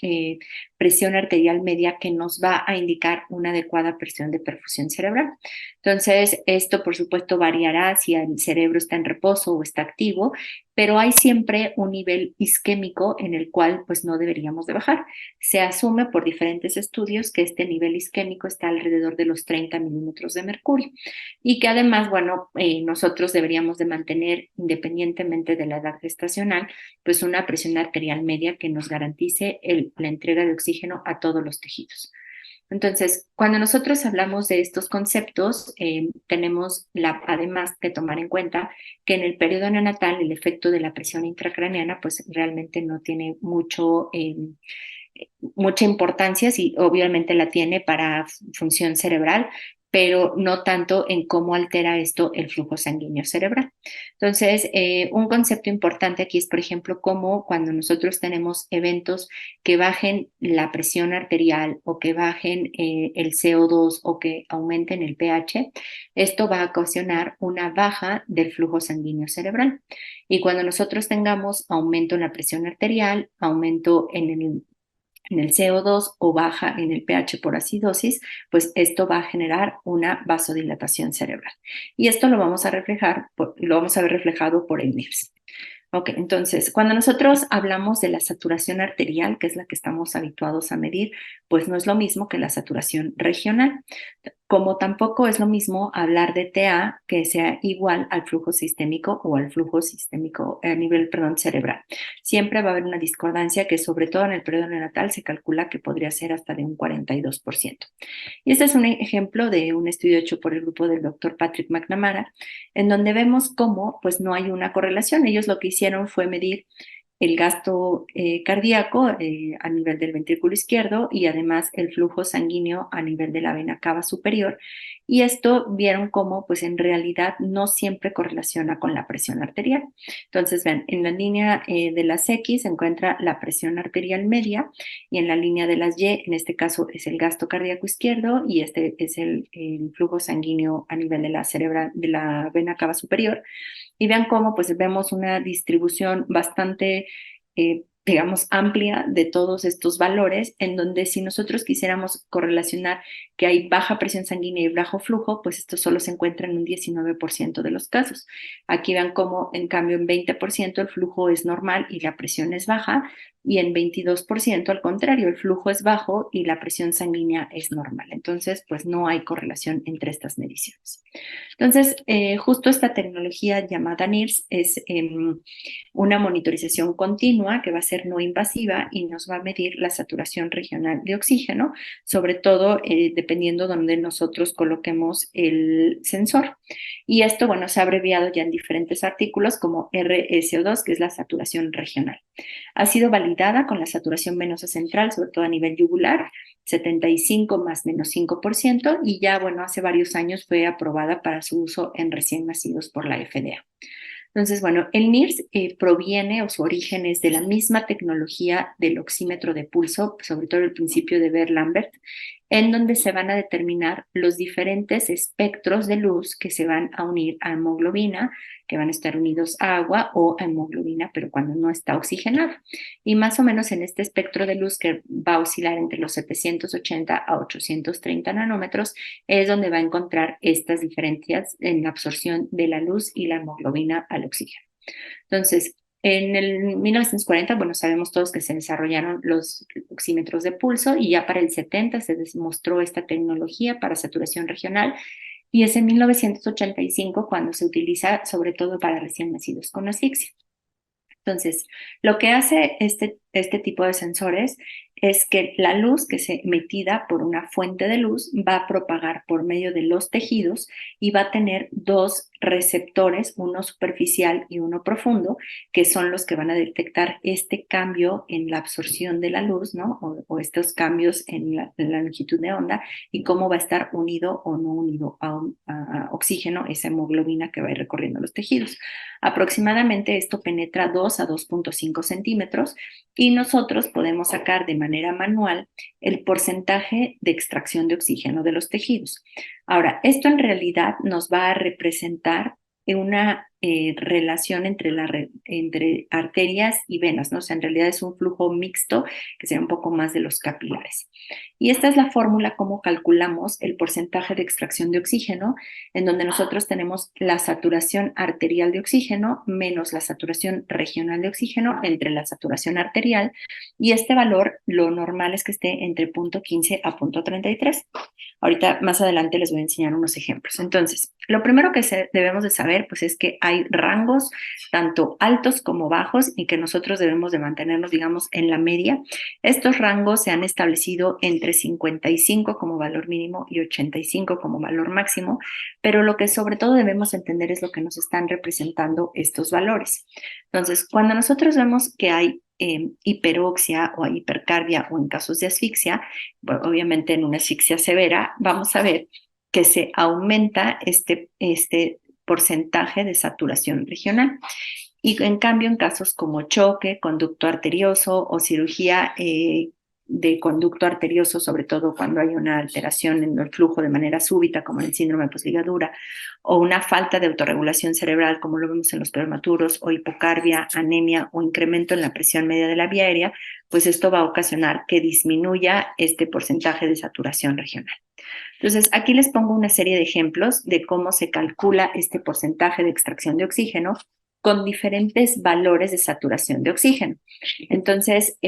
presión arterial media que nos va a indicar una adecuada presión de perfusión cerebral. Entonces, esto por supuesto variará si el cerebro está en reposo o está activo, pero hay siempre un nivel isquémico en el cual pues no deberíamos de bajar. Se asume por diferentes estudios que este nivel isquémico está alrededor de los 30 milímetros de mercurio y que además, bueno, nosotros deberíamos de mantener independientemente de la edad gestacional, pues una presión arterial media que nos garantice la entrega de oxígeno a todos los tejidos. Entonces, cuando nosotros hablamos de estos conceptos, tenemos además de tomar en cuenta que en el periodo neonatal el efecto de la presión intracraneana pues realmente no tiene mucha importancia, sí, obviamente la tiene para función cerebral, pero no tanto en cómo altera esto el flujo sanguíneo cerebral. Entonces, un concepto importante aquí es, por ejemplo, cómo cuando nosotros tenemos eventos que bajen la presión arterial o que bajen el CO2 o que aumenten el pH, esto va a ocasionar una baja del flujo sanguíneo cerebral. Y cuando nosotros tengamos aumento en la presión arterial, aumento en el CO2 o baja en el pH por acidosis, pues esto va a generar una vasodilatación cerebral. Y esto lo vamos a ver reflejado por el NIRS. Ok, entonces, cuando nosotros hablamos de la saturación arterial, que es la que estamos habituados a medir, pues no es lo mismo que la saturación regional, como tampoco es lo mismo hablar de TA que sea igual al flujo sistémico o al flujo sistémico a nivel, cerebral. Siempre va a haber una discordancia que sobre todo en el periodo neonatal se calcula que podría ser hasta de un 42%. Y este es un ejemplo de un estudio hecho por el grupo del doctor Patrick McNamara, en donde vemos cómo pues no hay una correlación. Ellos lo que hicieron fue medir el gasto cardíaco a nivel del ventrículo izquierdo y además el flujo sanguíneo a nivel de la vena cava superior. Y esto vieron cómo pues en realidad no siempre correlaciona con la presión arterial. Entonces ven, en la línea de las X se encuentra la presión arterial media y en la línea de las Y, en este caso es el gasto cardíaco izquierdo y este es el flujo sanguíneo a nivel de la vena cava superior. Y vean cómo pues vemos una distribución bastante, digamos, amplia de todos estos valores, en donde si nosotros quisiéramos correlacionar que hay baja presión sanguínea y bajo flujo, pues esto solo se encuentra en un 19% de los casos. Aquí vean cómo, en cambio, en 20% el flujo es normal y la presión es baja, y en 22% al contrario, el flujo es bajo y la presión sanguínea es normal. Entonces, pues no hay correlación entre estas mediciones. Entonces, justo esta tecnología llamada NIRS es una monitorización continua que va a ser no invasiva y nos va a medir la saturación regional de oxígeno, sobre todo dependiendo donde nosotros coloquemos el sensor. Y esto, bueno, se ha abreviado ya en diferentes artículos como RSO2, que es la saturación regional. Ha sido validada con la saturación venosa central, sobre todo a nivel yugular, 75 más menos 5%, y ya, bueno, hace varios años fue aprobada para su uso en recién nacidos por la FDA. Entonces, bueno, el NIRS proviene o su origen es de la misma tecnología del oxímetro de pulso, sobre todo el principio de Beer-Lambert, en donde se van a determinar los diferentes espectros de luz que se van a unir a hemoglobina, que van a estar unidos a agua o a hemoglobina, pero cuando no está oxigenada. Y más o menos en este espectro de luz que va a oscilar entre los 780 a 830 nanómetros es donde va a encontrar estas diferencias en la absorción de la luz y la hemoglobina al oxígeno. Entonces, en el 1940, bueno, sabemos todos que se desarrollaron los oxímetros de pulso y ya para el 70 se demostró esta tecnología para saturación regional y es en 1985 cuando se utiliza sobre todo para recién nacidos con asfixia. Entonces, lo que hace este tipo de sensores es que la luz que se emitida por una fuente de luz va a propagar por medio de los tejidos y va a tener dos receptores, uno superficial y uno profundo, que son los que van a detectar este cambio en la absorción de la luz, ¿no? O estos cambios en la longitud de onda y cómo va a estar unido o no unido a oxígeno, esa hemoglobina que va a ir recorriendo los tejidos. Aproximadamente esto penetra 2 a 2.5 centímetros y nosotros podemos sacar de manera manual el porcentaje de extracción de oxígeno de los tejidos. Ahora, esto en realidad nos va a representar una relación entre arterias y venas, ¿no? O sea, en realidad es un flujo mixto que sería un poco más de los capilares. Y esta es la fórmula como calculamos el porcentaje de extracción de oxígeno, en donde nosotros tenemos la saturación arterial de oxígeno menos la saturación regional de oxígeno entre la saturación arterial, y este valor lo normal es que esté entre 0.15 a 0.33. Ahorita más adelante les voy a enseñar unos ejemplos. Entonces, lo primero que debemos de saber pues es que hay rangos tanto altos como bajos y que nosotros debemos de mantenernos, digamos, en la media. Estos rangos se han establecido entre 55 como valor mínimo y 85 como valor máximo, pero lo que sobre todo debemos entender es lo que nos están representando estos valores. Entonces, cuando nosotros vemos que hay hiperoxia o hipercarbia o en casos de asfixia, bueno, obviamente en una asfixia severa, vamos a ver que se aumenta este porcentaje de saturación regional. Y en cambio, en casos como choque, conducto arterioso o cirugía de conducto arterioso, sobre todo cuando hay una alteración en el flujo de manera súbita, como en el síndrome de posligadura, o una falta de autorregulación cerebral, como lo vemos en los prematuros, o hipocarbia, anemia o incremento en la presión media de la vía aérea, pues esto va a ocasionar que disminuya este porcentaje de saturación regional. Entonces, aquí les pongo una serie de ejemplos de cómo se calcula este porcentaje de extracción de oxígeno con diferentes valores de saturación de oxígeno. Entonces,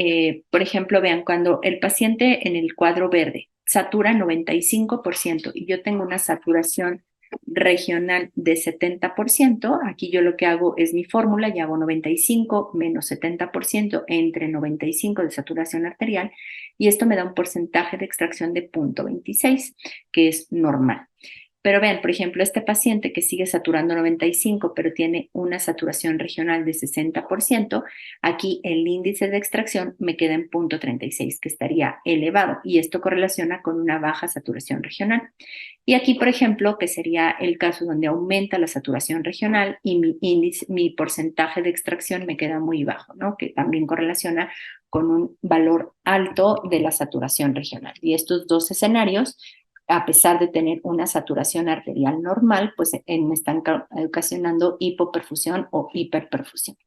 por ejemplo, vean, cuando el paciente en el cuadro verde satura 95% y yo tengo una saturación regional de 70%, aquí yo lo que hago es mi fórmula y hago 95 menos 70% entre 95 de saturación arterial y esto me da un porcentaje de extracción de 0.26, que es normal. Pero vean, por ejemplo, este paciente que sigue saturando 95, pero tiene una saturación regional de 60%, aquí el índice de extracción me queda en 0.36, que estaría elevado, y esto correlaciona con una baja saturación regional. Y aquí, por ejemplo, que sería el caso donde aumenta la saturación regional y mi porcentaje de extracción me queda muy bajo, ¿no? Que también correlaciona con un valor alto de la saturación regional. Y estos dos escenarios, a pesar de tener una saturación arterial normal, pues me están ocasionando hipoperfusión o hiperperfusión.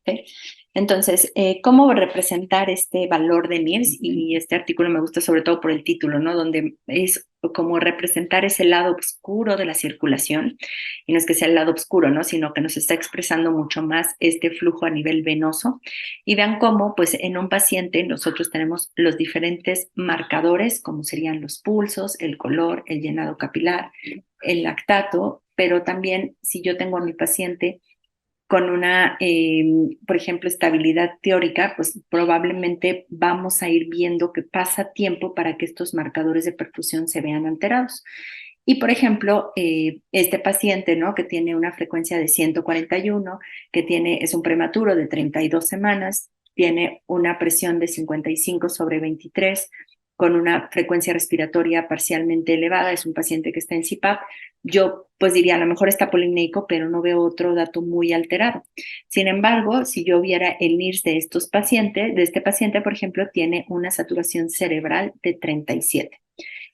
¿Okay? Entonces, ¿cómo representar este valor de NIRS? Y este artículo me gusta sobre todo por el título, ¿no? Donde es como representar ese lado oscuro de la circulación, y no es que sea el lado oscuro, ¿no? Sino que nos está expresando mucho más este flujo a nivel venoso. Y vean cómo, pues en un paciente nosotros tenemos los diferentes marcadores, como serían los pulsos, el color, el llenado capilar, el lactato, pero también si yo tengo a mi paciente con una, por ejemplo, estabilidad teórica, pues probablemente vamos a ir viendo que pasa tiempo para que estos marcadores de perfusión se vean alterados. Y, por ejemplo, este paciente, ¿no? Que tiene una frecuencia de 141, es un prematuro de 32 semanas, tiene una presión de 55/23, con una frecuencia respiratoria parcialmente elevada, es un paciente que está en CPAP, yo pues diría, a lo mejor está polimnéico, pero no veo otro dato muy alterado. Sin embargo, si yo viera el NIRS de este paciente, por ejemplo, tiene una saturación cerebral de 37.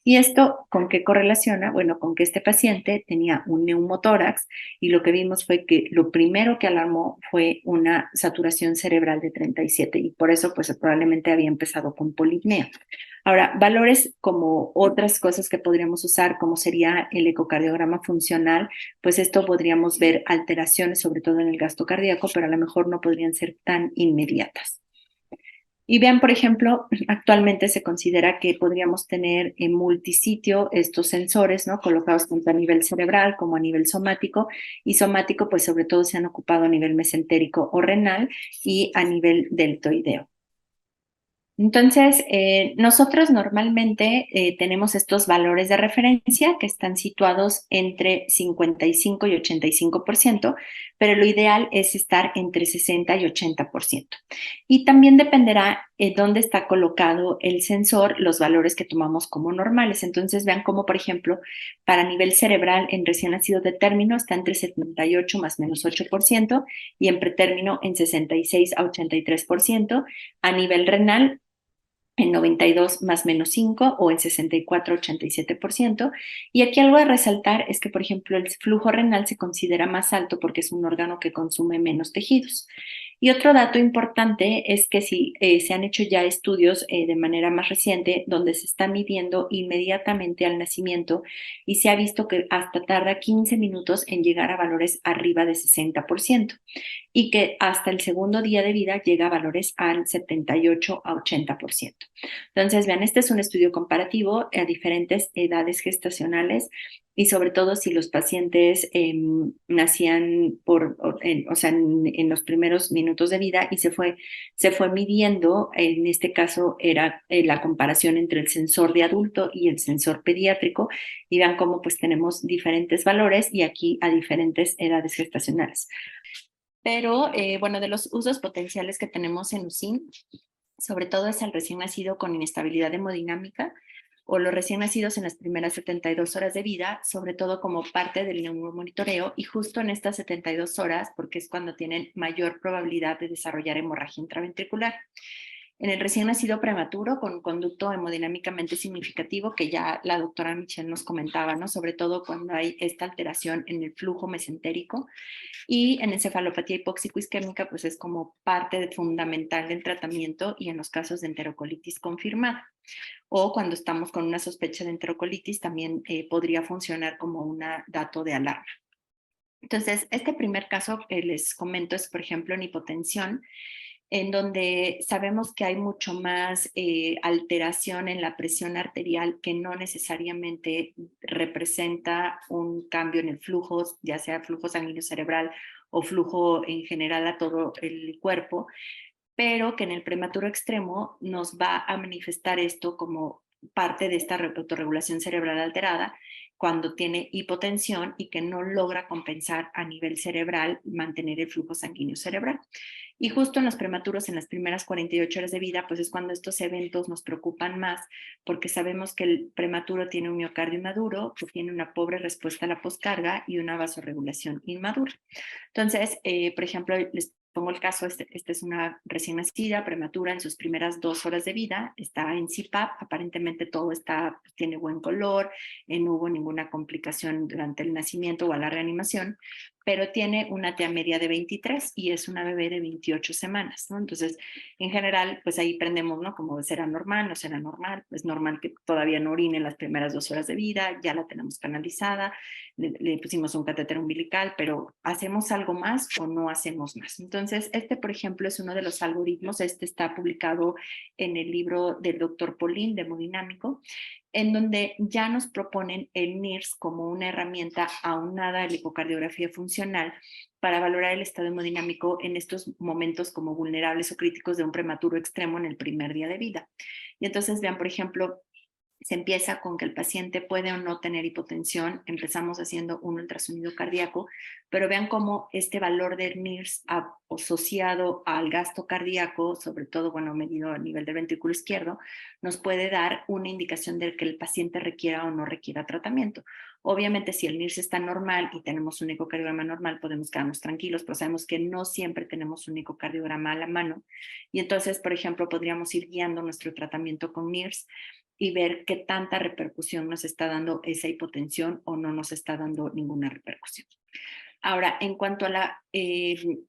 ¿Y esto con qué correlaciona? Bueno, con que este paciente tenía un neumotórax y lo que vimos fue que lo primero que alarmó fue una saturación cerebral de 37 y por eso pues probablemente había empezado con polipnea. Ahora, valores como otras cosas que podríamos usar, como sería el ecocardiograma funcional, pues esto podríamos ver alteraciones, sobre todo en el gasto cardíaco, pero a lo mejor no podrían ser tan inmediatas. Y vean, por ejemplo, actualmente se considera que podríamos tener en multisitio estos sensores, ¿no? Colocados tanto a nivel cerebral como a nivel somático, y somático, pues sobre todo se han ocupado a nivel mesentérico o renal y a nivel deltoideo. Entonces, nosotros normalmente tenemos estos valores de referencia que están situados entre 55 y 85%, pero lo ideal es estar entre 60 y 80%. Y también dependerá dónde está colocado el sensor, los valores que tomamos como normales. Entonces, vean cómo, por ejemplo, para nivel cerebral en recién nacido de término está entre 78 más menos 8% y en pretérmino en 66 a 83%. A nivel renal, en 92 más menos 5 o en 64, 87%. Y aquí algo a resaltar es que, por ejemplo, el flujo renal se considera más alto porque es un órgano que consume menos tejidos. Y otro dato importante es que si se han hecho ya estudios de manera más reciente donde se está midiendo inmediatamente al nacimiento y se ha visto que hasta tarda 15 minutos en llegar a valores arriba de 60% y que hasta el segundo día de vida llega a valores al 78 a 80%. Entonces, vean, este es un estudio comparativo a diferentes edades gestacionales y sobre todo si los pacientes nacían o sea, en los primeros minutos de vida, y se fue midiendo. En este caso era la comparación entre el sensor de adulto y el sensor pediátrico, y vean cómo pues tenemos diferentes valores y aquí a diferentes edades gestacionales. Pero bueno, de los usos potenciales que tenemos en UCIN, sobre todo es el recién nacido con inestabilidad hemodinámica o los recién nacidos en las primeras 72 horas de vida, sobre todo como parte del neumomonitoreo, y justo en estas 72 horas, porque es cuando tienen mayor probabilidad de desarrollar hemorragia intraventricular. En el recién nacido prematuro con un conducto hemodinámicamente significativo, que ya la doctora Michelle nos comentaba, ¿no? Sobre todo cuando hay esta alteración en el flujo mesentérico, y en encefalopatía hipóxico-isquémica, pues es como parte fundamental del tratamiento, y en los casos de enterocolitis confirmada. O cuando estamos con una sospecha de enterocolitis, también podría funcionar como un dato de alarma. Entonces, este primer caso que les comento es, por ejemplo, en hipotensión, en donde sabemos que hay mucho más alteración en la presión arterial que no necesariamente representa un cambio en el flujo, ya sea flujo sanguíneo cerebral o flujo en general a todo el cuerpo, pero que en el prematuro extremo nos va a manifestar esto como parte de esta autorregulación cerebral alterada cuando tiene hipotensión y que no logra compensar a nivel cerebral mantener el flujo sanguíneo cerebral. Y justo en los prematuros, en las primeras 48 horas de vida, pues es cuando estos eventos nos preocupan más, porque sabemos que el prematuro tiene un miocardio inmaduro, que tiene una pobre respuesta a la poscarga y una vasorregulación inmadura. Entonces, por ejemplo, les pongo el caso, esta es una recién nacida, prematura, en sus primeras 2 horas de vida, está en CPAP, aparentemente todo está, tiene buen color, no hubo ninguna complicación durante el nacimiento o a la reanimación, pero tiene una TA media de 23 y es una bebé de 28 semanas, ¿no? Entonces, en general, pues ahí prendemos, ¿no? Como será normal, no será normal, es normal que todavía no orine en las primeras 2 horas de vida, ya la tenemos canalizada, le pusimos un catéter umbilical, pero ¿hacemos algo más o no hacemos más? Entonces, por ejemplo, es uno de los algoritmos, está publicado en el libro del doctor Polín de hemodinámico, en donde ya nos proponen el NIRS como una herramienta aunada a la ecocardiografía funcional para valorar el estado hemodinámico en estos momentos como vulnerables o críticos de un prematuro extremo en el primer día de vida. Y entonces vean, por ejemplo, se empieza con que el paciente puede o no tener hipotensión, empezamos haciendo un ultrasonido cardíaco, pero vean cómo este valor del NIRS asociado al gasto cardíaco, sobre todo, bueno, medido a nivel del ventrículo izquierdo, nos puede dar una indicación de que el paciente requiera o no requiera tratamiento. Obviamente, si el NIRS está normal y tenemos un ecocardiograma normal, podemos quedarnos tranquilos, pero sabemos que no siempre tenemos un ecocardiograma a la mano. Y entonces, por ejemplo, podríamos ir guiando nuestro tratamiento con NIRS y ver qué tanta repercusión nos está dando esa hipotensión o no nos está dando ninguna repercusión. Ahora, en cuanto a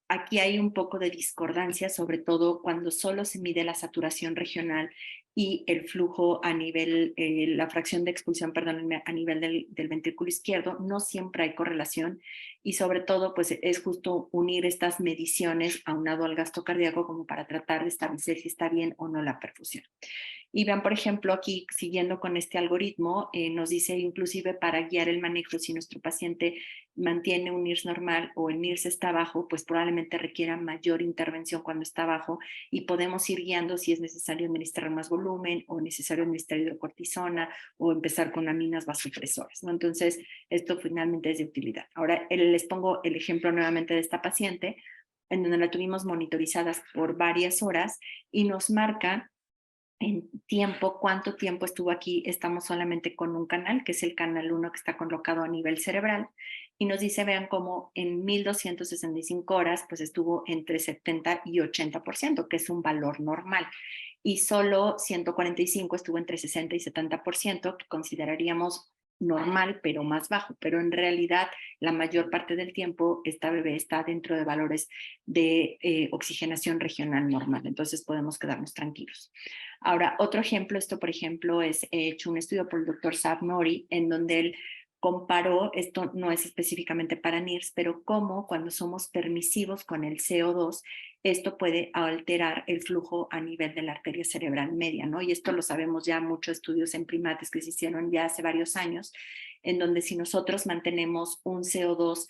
aquí hay un poco de discordancia, sobre todo cuando solo se mide la saturación regional y el flujo a nivel, la fracción de expulsión, perdón, a nivel del ventrículo izquierdo, no siempre hay correlación, y sobre todo pues es justo unir estas mediciones aunado al gasto cardíaco como para tratar de establecer si está bien o no la perfusión. Y vean, por ejemplo, aquí siguiendo con este algoritmo, nos dice inclusive para guiar el manejo, si nuestro paciente mantiene un NIRS normal o el NIRS está bajo, pues probablemente requiera mayor intervención cuando está bajo, y podemos ir guiando si es necesario administrar más volumen o necesario administrar hidrocortisona o empezar con aminas vasopresoras, ¿no? Entonces, esto finalmente es de utilidad. Ahora, les pongo el ejemplo nuevamente de esta paciente, en donde la tuvimos monitorizadas por varias horas y nos marca en tiempo, cuánto tiempo estuvo aquí. Estamos solamente con un canal, que es el canal 1 que está colocado a nivel cerebral, y nos dice, vean cómo en 1265 horas, pues estuvo entre 70 y 80%, que es un valor normal, y solo 145 estuvo entre 60 y 70%, que consideraríamos normal, pero más bajo, pero en realidad la mayor parte del tiempo esta bebé está dentro de valores de oxigenación regional normal, entonces podemos quedarnos tranquilos. Ahora, otro ejemplo, esto por ejemplo es hecho un estudio por el doctor Saab Nori, en donde él comparó, esto no es específicamente para NIRS, pero cómo cuando somos permisivos con el CO2, esto puede alterar el flujo a nivel de la arteria cerebral media, ¿no? Y esto lo sabemos ya, muchos estudios en primates que se hicieron ya hace varios años, en donde si nosotros mantenemos un CO2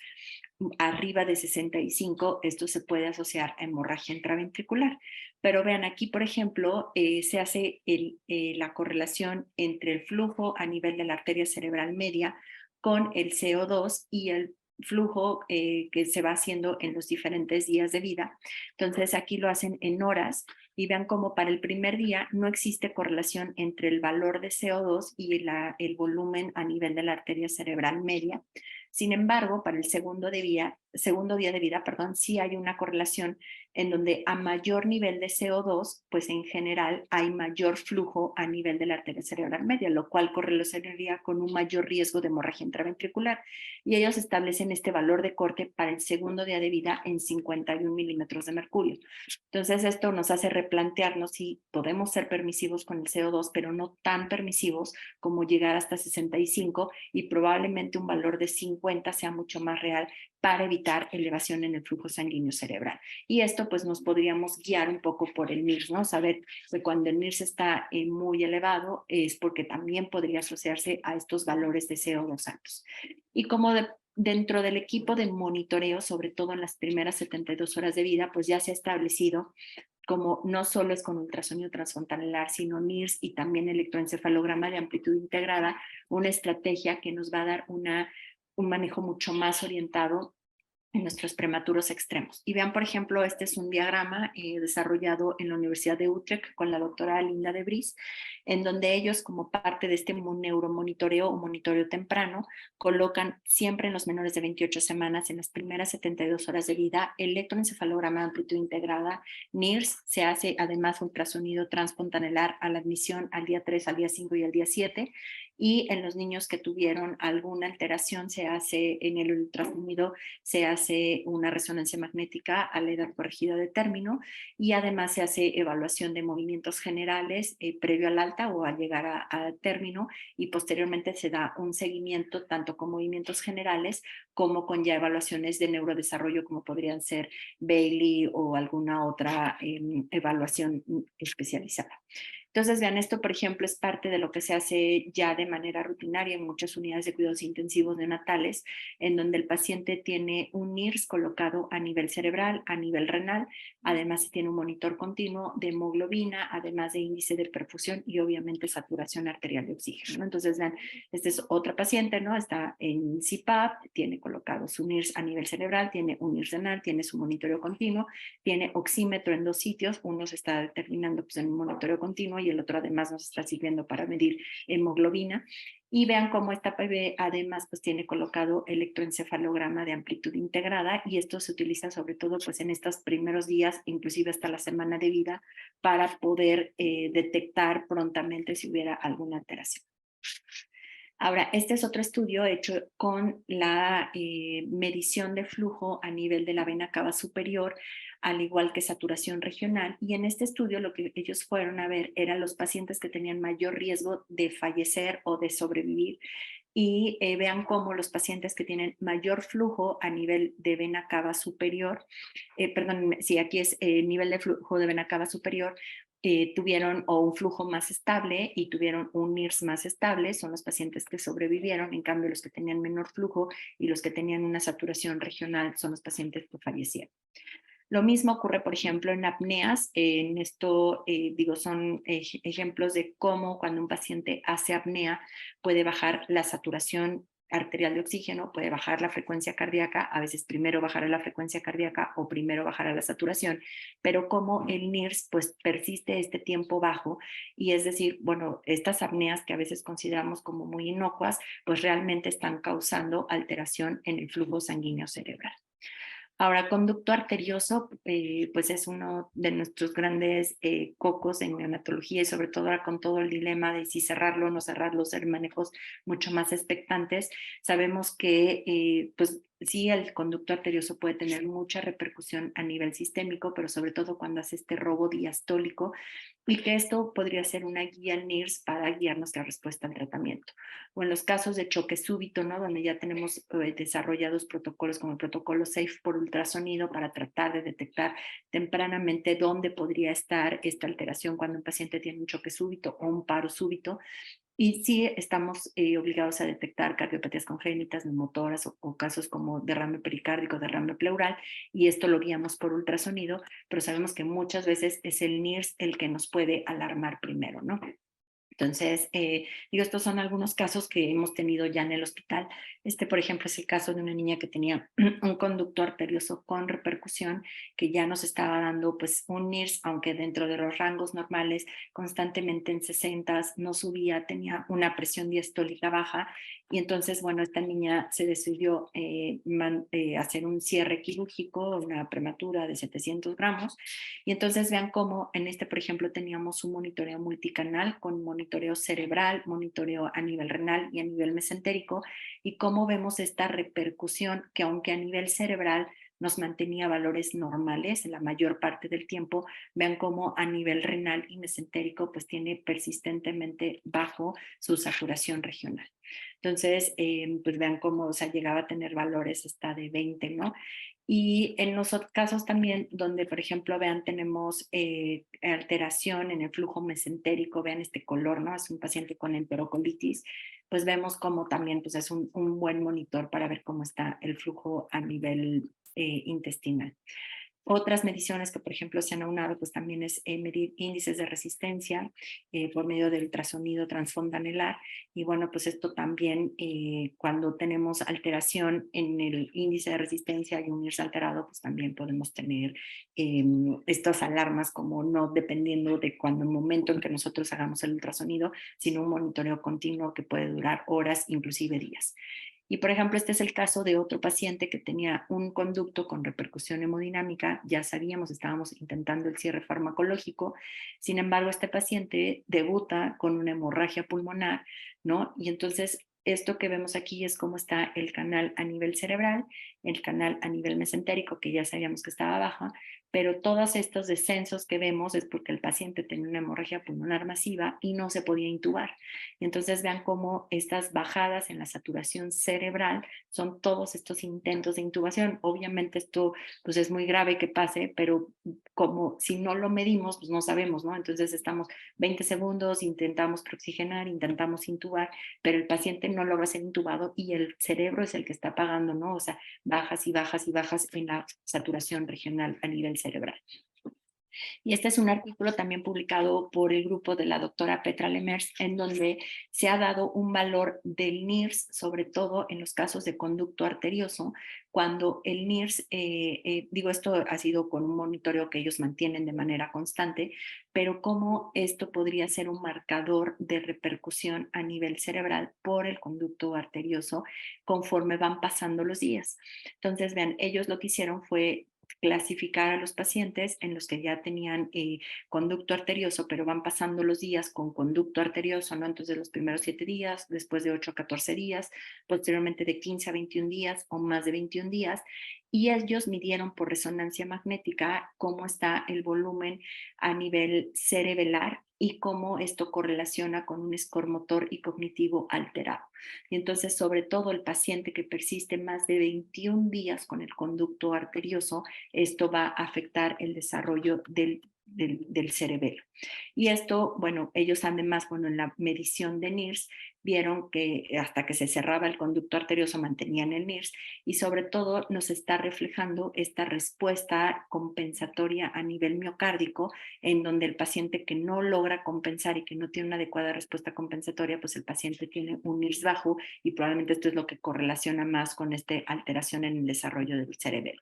arriba de 65, esto se puede asociar a hemorragia intraventricular. Pero vean, aquí, por ejemplo, se hace la correlación entre el flujo a nivel de la arteria cerebral media con el CO2 y el flujo que se va haciendo en los diferentes días de vida. Entonces, aquí lo hacen en horas y vean cómo para el primer día no existe correlación entre el valor de CO2 y el volumen a nivel de la arteria cerebral media. Sin embargo, para el segundo día de vida, sí hay una correlación en donde a mayor nivel de CO2, pues en general hay mayor flujo a nivel de la arteria cerebral media, lo cual correlacionaría con un mayor riesgo de hemorragia intraventricular. Y ellos establecen este valor de corte para el segundo día de vida en 51 milímetros de mercurio. Entonces, esto nos hace replantearnos si podemos ser permisivos con el CO2, pero no tan permisivos como llegar hasta 65 y probablemente un valor de 50 sea mucho más real para evitar elevación en el flujo sanguíneo cerebral. Y esto pues nos podríamos guiar un poco por el NIRS, ¿no? Saber que cuando el NIRS está muy elevado es porque también podría asociarse a estos valores de CO2 altos. Y como dentro del equipo de monitoreo, sobre todo en las primeras 72 horas de vida, pues ya se ha establecido como no solo es con ultrasonido transfrontalar, sino NIRS y también electroencefalograma de amplitud integrada, una estrategia que nos va a dar un manejo mucho más orientado en nuestros prematuros extremos. Y vean, por ejemplo, este es un diagrama desarrollado en la Universidad de Utrecht con la doctora Linda de Vries, en donde ellos, como parte de este neuromonitoreo o monitoreo temprano, colocan siempre en los menores de 28 semanas, en las primeras 72 horas de vida, electroencefalograma de amplitud integrada, NIRS, se hace además ultrasonido transpontanelar a la admisión al día 3, al día 5 y al día 7, y en los niños que tuvieron alguna alteración se hace en el ultrasonido, se hace una resonancia magnética a la edad corregida de término y además se hace evaluación de movimientos generales previo al alta o al llegar a término y posteriormente se da un seguimiento tanto con movimientos generales como con ya evaluaciones de neurodesarrollo como podrían ser Bailey o alguna otra evaluación especializada. Entonces, vean, esto, por ejemplo, es parte de lo que se hace ya de manera rutinaria en muchas unidades de cuidados intensivos neonatales, en donde el paciente tiene un NIRS colocado a nivel cerebral, a nivel renal, además se tiene un monitor continuo de hemoglobina, además de índice de perfusión y obviamente saturación arterial de oxígeno, ¿no? Entonces, vean, esta es otra paciente, ¿no? Está en CPAP, tiene colocado su NIRS a nivel cerebral, tiene un NIRS renal, tiene su monitoreo continuo, tiene oxímetro en 2 sitios, uno se está determinando pues, en un monitoreo continuo y el otro además nos está sirviendo para medir hemoglobina. Y vean cómo esta PB además pues tiene colocado electroencefalograma de amplitud integrada y esto se utiliza sobre todo pues en estos primeros días, inclusive hasta la semana de vida, para poder detectar prontamente si hubiera alguna alteración. Ahora, este es otro estudio hecho con la medición de flujo a nivel de la vena cava superior, al igual que saturación regional. Y en este estudio lo que ellos fueron a ver eran los pacientes que tenían mayor riesgo de fallecer o de sobrevivir. Y vean cómo los pacientes que tienen mayor flujo a nivel de vena cava superior, aquí es nivel de flujo de vena cava superior, tuvieron o un flujo más estable y tuvieron un NIRS más estable, son los pacientes que sobrevivieron, en cambio los que tenían menor flujo y los que tenían una saturación regional son los pacientes que fallecieron. Lo mismo ocurre, por ejemplo, en apneas. En esto, son ejemplos de cómo cuando un paciente hace apnea puede bajar la saturación arterial de oxígeno, puede bajar la frecuencia cardíaca, a veces primero bajar a la frecuencia cardíaca o primero bajar a la saturación, pero como el NIRS pues persiste este tiempo bajo y es decir, bueno, estas apneas que a veces consideramos como muy inocuas, pues realmente están causando alteración en el flujo sanguíneo cerebral. Ahora, conducto arterioso, pues es uno de nuestros grandes cocos en neonatología y sobre todo ahora con todo el dilema de si cerrarlo o no cerrarlo, ser manejos mucho más expectantes. Sabemos que pues sí, el conducto arterioso puede tener mucha repercusión a nivel sistémico, pero sobre todo cuando hace este robo diastólico y que esto podría ser una guía NIRS para guiar nuestra respuesta al tratamiento. O en los casos de choque súbito, ¿no? Donde ya tenemos desarrollados protocolos como el protocolo SAFE por ultrasonido para tratar de detectar tempranamente dónde podría estar esta alteración cuando un paciente tiene un choque súbito o un paro súbito. Y sí estamos obligados a detectar cardiopatías congénitas, neumotoras o casos como derrame pericárdico, derrame pleural, y esto lo guiamos por ultrasonido, pero sabemos que muchas veces es el NIRS el que nos puede alarmar primero, ¿no? Entonces, digo, estos son algunos casos que hemos tenido ya en el hospital. Este, por ejemplo, es el caso de una niña que tenía un conducto arterioso con repercusión, que ya nos estaba dando pues un NIRS, aunque dentro de los rangos normales, constantemente en 60, no subía, tenía una presión diastólica baja. Y entonces, bueno, esta niña se decidió hacer un cierre quirúrgico, una prematura de 700 gramos. Y entonces vean cómo en este, por ejemplo, teníamos un monitoreo multicanal con monitoreo cerebral, monitoreo a nivel renal y a nivel mesentérico, y cómo vemos esta repercusión que aunque a nivel cerebral nos mantenía valores normales en la mayor parte del tiempo, vean cómo a nivel renal y mesentérico pues tiene persistentemente bajo su saturación regional. Entonces, pues vean cómo, o sea, llegaba a tener valores hasta de 20, ¿no? Y en los casos también donde, por ejemplo, vean, tenemos alteración en el flujo mesentérico, vean este color, ¿no? Es un paciente con enterocolitis, pues vemos cómo también pues es un buen monitor para ver cómo está el flujo a nivel intestinal. Otras mediciones que, por ejemplo, se han aunado, pues también es medir índices de resistencia por medio del ultrasonido transfontanelar. Y bueno, pues esto también, cuando tenemos alteración en el índice de resistencia y un IRS alterado, pues también podemos tener estas alarmas, como no dependiendo de cuando el momento en que nosotros hagamos el ultrasonido, sino un monitoreo continuo que puede durar horas, inclusive días. Y por ejemplo, este es el caso de otro paciente que tenía un conducto con repercusión hemodinámica. Ya sabíamos, estábamos intentando el cierre farmacológico. Sin embargo, este paciente debuta con una hemorragia pulmonar, ¿no? Y entonces esto que vemos aquí es cómo está el canal a nivel cerebral, el canal a nivel mesentérico, que ya sabíamos que estaba baja, pero todos estos descensos que vemos es porque el paciente tenía una hemorragia pulmonar masiva y no se podía intubar. Y entonces vean cómo estas bajadas en la saturación cerebral son todos estos intentos de intubación. Obviamente esto pues es muy grave que pase, pero como si no lo medimos, pues no sabemos, ¿no? Entonces estamos 20 segundos, intentamos preoxigenar, intentamos intubar, pero el paciente no logra ser intubado y el cerebro es el que está pagando, ¿no? O sea, bajas y bajas y bajas en la saturación regional a nivel cerebral. Y este es un artículo también publicado por el grupo de la doctora Petra Lemers, en donde se ha dado un valor del NIRS, sobre todo en los casos de conducto arterioso, cuando el NIRS, digo, esto ha sido con un monitoreo que ellos mantienen de manera constante, pero cómo esto podría ser un marcador de repercusión a nivel cerebral por el conducto arterioso conforme van pasando los días. Entonces, vean, ellos lo que hicieron fue clasificar a los pacientes en los que ya tenían conducto arterioso, pero van pasando los días con conducto arterioso, ¿no? Entonces los primeros 7 días, después de 8 a 14 días, posteriormente de 15 a 21 días o más de 21 días, y ellos midieron por resonancia magnética cómo está el volumen a nivel cerebelar y cómo esto correlaciona con un score motor y cognitivo alterado. Y entonces, sobre todo el paciente que persiste más de 21 días con el conducto arterioso, esto va a afectar el desarrollo del cerebelo. Y esto, bueno, ellos además, bueno, en la medición de NIRS, vieron que hasta que se cerraba el conducto arterioso mantenían el NIRS, y sobre todo nos está reflejando esta respuesta compensatoria a nivel miocárdico, en donde el paciente que no logra compensar y que no tiene una adecuada respuesta compensatoria, pues el paciente tiene un NIRS bajo, y probablemente esto es lo que correlaciona más con esta alteración en el desarrollo del cerebelo.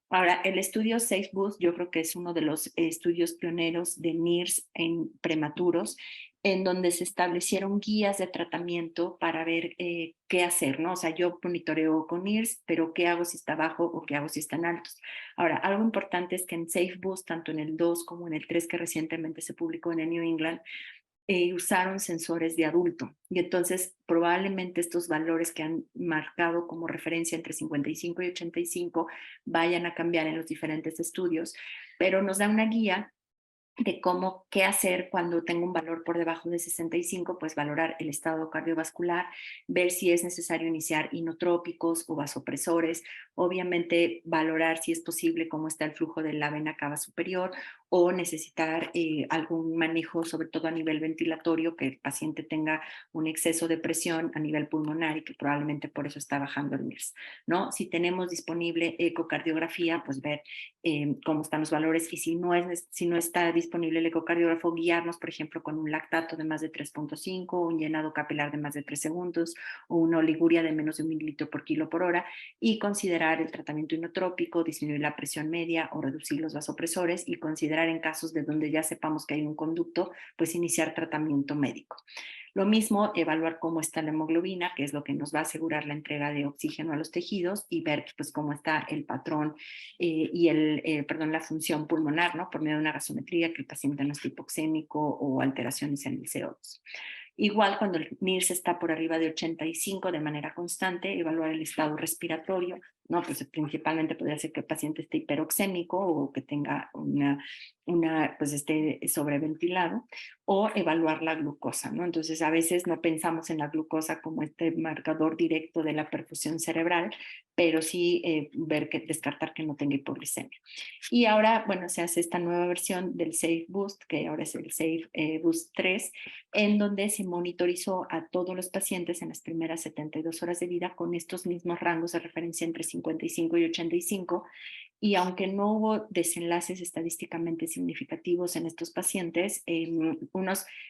Ahora, el estudio SafeBoost yo creo que es uno de los estudios pioneros de NIRS en prematuros, en donde se establecieron guías de tratamiento para ver qué hacer, ¿no? O sea, yo monitoreo con NIRS, pero ¿qué hago si está bajo o qué hago si están altos? Ahora, algo importante es que en SafeBoost, tanto en el 2 como en el 3 que recientemente se publicó en el New England, usaron sensores de adulto, y entonces probablemente estos valores que han marcado como referencia entre 55 y 85 vayan a cambiar en los diferentes estudios, pero nos da una guía de cómo, qué hacer cuando tengo un valor por debajo de 65, pues valorar el estado cardiovascular, ver si es necesario iniciar inotrópicos o vasopresores, obviamente valorar si es posible cómo está el flujo de la vena cava superior, o necesitar algún manejo, sobre todo a nivel ventilatorio, que el paciente tenga un exceso de presión a nivel pulmonar y que probablemente por eso está bajando el NIRS, ¿no? Si tenemos disponible ecocardiografía, pues ver cómo están los valores, y si no está disponible el ecocardiógrafo, guiarnos, por ejemplo, con un lactato de más de 3.5, un llenado capilar de más de 3 segundos, o una oliguria de menos de 1 mililitro por kilo por hora, y considerar el tratamiento inotrópico, disminuir la presión media o reducir los vasopresores, y considerar en casos de donde ya sepamos que hay un conducto, pues iniciar tratamiento médico. Lo mismo, evaluar cómo está la hemoglobina, que es lo que nos va a asegurar la entrega de oxígeno a los tejidos, y ver pues cómo está el patrón y la función pulmonar, ¿no? Por medio de una gasometría, que el paciente no esté hipoxémico o alteraciones en el CO2. Igual, cuando el NIRS está por arriba de 85 de manera constante, evaluar el estado respiratorio, ¿no? Pues principalmente podría ser que el paciente esté hiperoxémico o que tenga pues esté sobreventilado, o evaluar la glucosa, ¿no? Entonces, a veces no pensamos en la glucosa como este marcador directo de la perfusión cerebral, pero sí descartar que no tenga hipoglicemia. Y ahora, bueno, se hace esta nueva versión del Safe Boost, que ahora es el Safe Boost 3, en donde se monitorizó a todos los pacientes en las primeras 72 horas de vida con estos mismos rangos de referencia entre 55 y 85, y aunque no hubo desenlaces estadísticamente significativos en estos pacientes,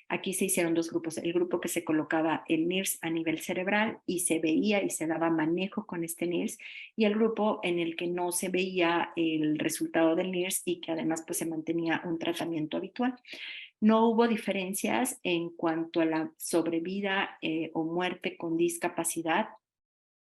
aquí se hicieron dos grupos. El grupo que se colocaba el NIRS a nivel cerebral y se veía y se daba manejo con este NIRS, y el grupo en el que no se veía el resultado del NIRS y que además pues se mantenía un tratamiento habitual. No hubo diferencias en cuanto a la sobrevida o muerte con discapacidad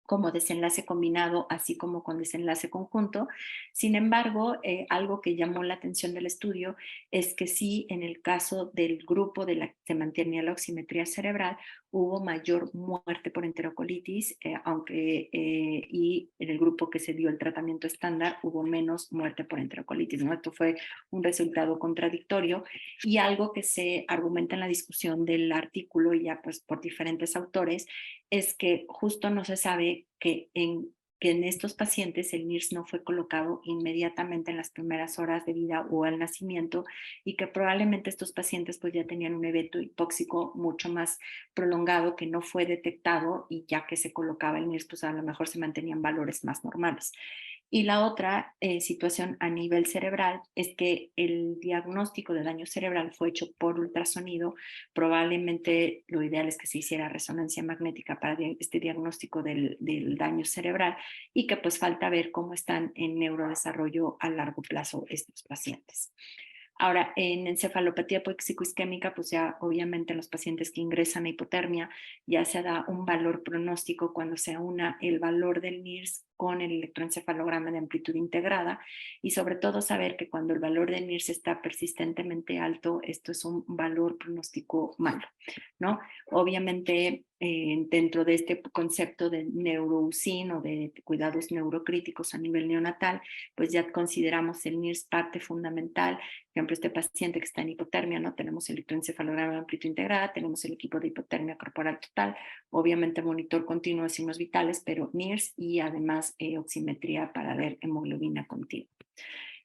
como desenlace combinado, así como con desenlace conjunto. Sin embargo, algo que llamó la atención del estudio es que sí, en el caso del grupo de la que se mantenía la oximetría cerebral, hubo mayor muerte por enterocolitis, y en el grupo que se dio el tratamiento estándar hubo menos muerte por enterocolitis, ¿no? Esto fue un resultado contradictorio, y algo que se argumenta en la discusión del artículo, y ya pues por diferentes autores, es que justo no se sabe que en estos pacientes el NIRS no fue colocado inmediatamente en las primeras horas de vida o al nacimiento, y que probablemente estos pacientes pues ya tenían un evento hipóxico mucho más prolongado que no fue detectado, y ya que se colocaba el NIRS pues a lo mejor se mantenían valores más normales. Y la otra situación a nivel cerebral es que el diagnóstico de daño cerebral fue hecho por ultrasonido. Probablemente lo ideal es que se hiciera resonancia magnética para este diagnóstico del daño cerebral, y que pues falta ver cómo están en neurodesarrollo a largo plazo estos pacientes. Ahora, en encefalopatía apoxico-isquémica, pues ya obviamente en los pacientes que ingresan a hipotermia ya se da un valor pronóstico cuando se aúna el valor del NIRS con el electroencefalograma de amplitud integrada, y sobre todo saber que cuando el valor del NIRS está persistentemente alto, esto es un valor pronóstico malo, ¿no? Obviamente, dentro de este concepto de neuroUCIN o de cuidados neurocríticos a nivel neonatal, pues ya consideramos el NIRS parte fundamental. Por ejemplo, este paciente que está en hipotermia, ¿no? Tenemos el electroencefalograma de amplitud integrada, tenemos el equipo de hipotermia corporal total, obviamente monitor continuo de signos vitales, pero NIRS, y además oximetría para ver hemoglobina continua.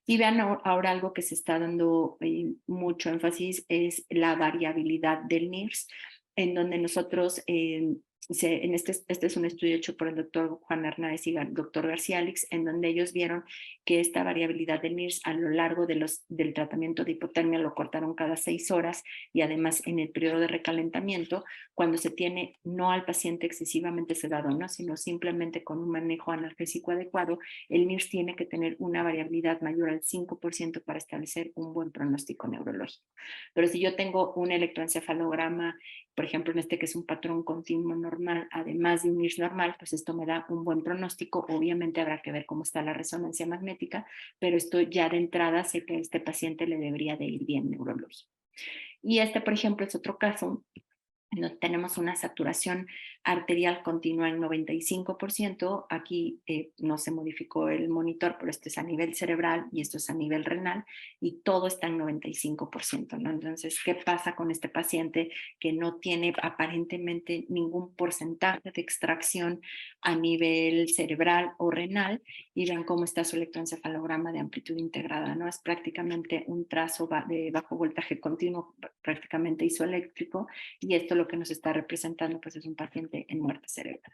Y vean ahora algo que se está dando mucho énfasis es la variabilidad del NIRS, en donde nosotros este es un estudio hecho por el doctor Juan Hernández y el doctor García Alix, en donde ellos vieron que esta variabilidad del NIRS a lo largo del tratamiento de hipotermia lo cortaron cada 6 horas, y además en el periodo de recalentamiento, cuando se tiene no al paciente excesivamente sedado, ¿no? Sino simplemente con un manejo analgésico adecuado, el NIRS tiene que tener una variabilidad mayor al 5% para establecer un buen pronóstico neurológico. Pero si yo tengo un electroencefalograma, por ejemplo, en este que es un patrón continuo normal, además de un NIRS normal, pues esto me da un buen pronóstico. Obviamente habrá que ver cómo está la resonancia magnética, pero esto ya de entrada sé que a este paciente le debería de ir bien neurológico. Y este, por ejemplo, es otro caso. Tenemos una saturación arterial continua en 95%, aquí no se modificó el monitor, pero esto es a nivel cerebral y esto es a nivel renal, y todo está en 95%, ¿no? Entonces, ¿qué pasa con este paciente que no tiene aparentemente ningún porcentaje de extracción a nivel cerebral o renal? Y vean cómo está su electroencefalograma de amplitud integrada, ¿no? Es prácticamente un trazo de bajo voltaje continuo, prácticamente isoeléctrico, y esto lo que nos está representando pues es un paciente en muerte cerebral.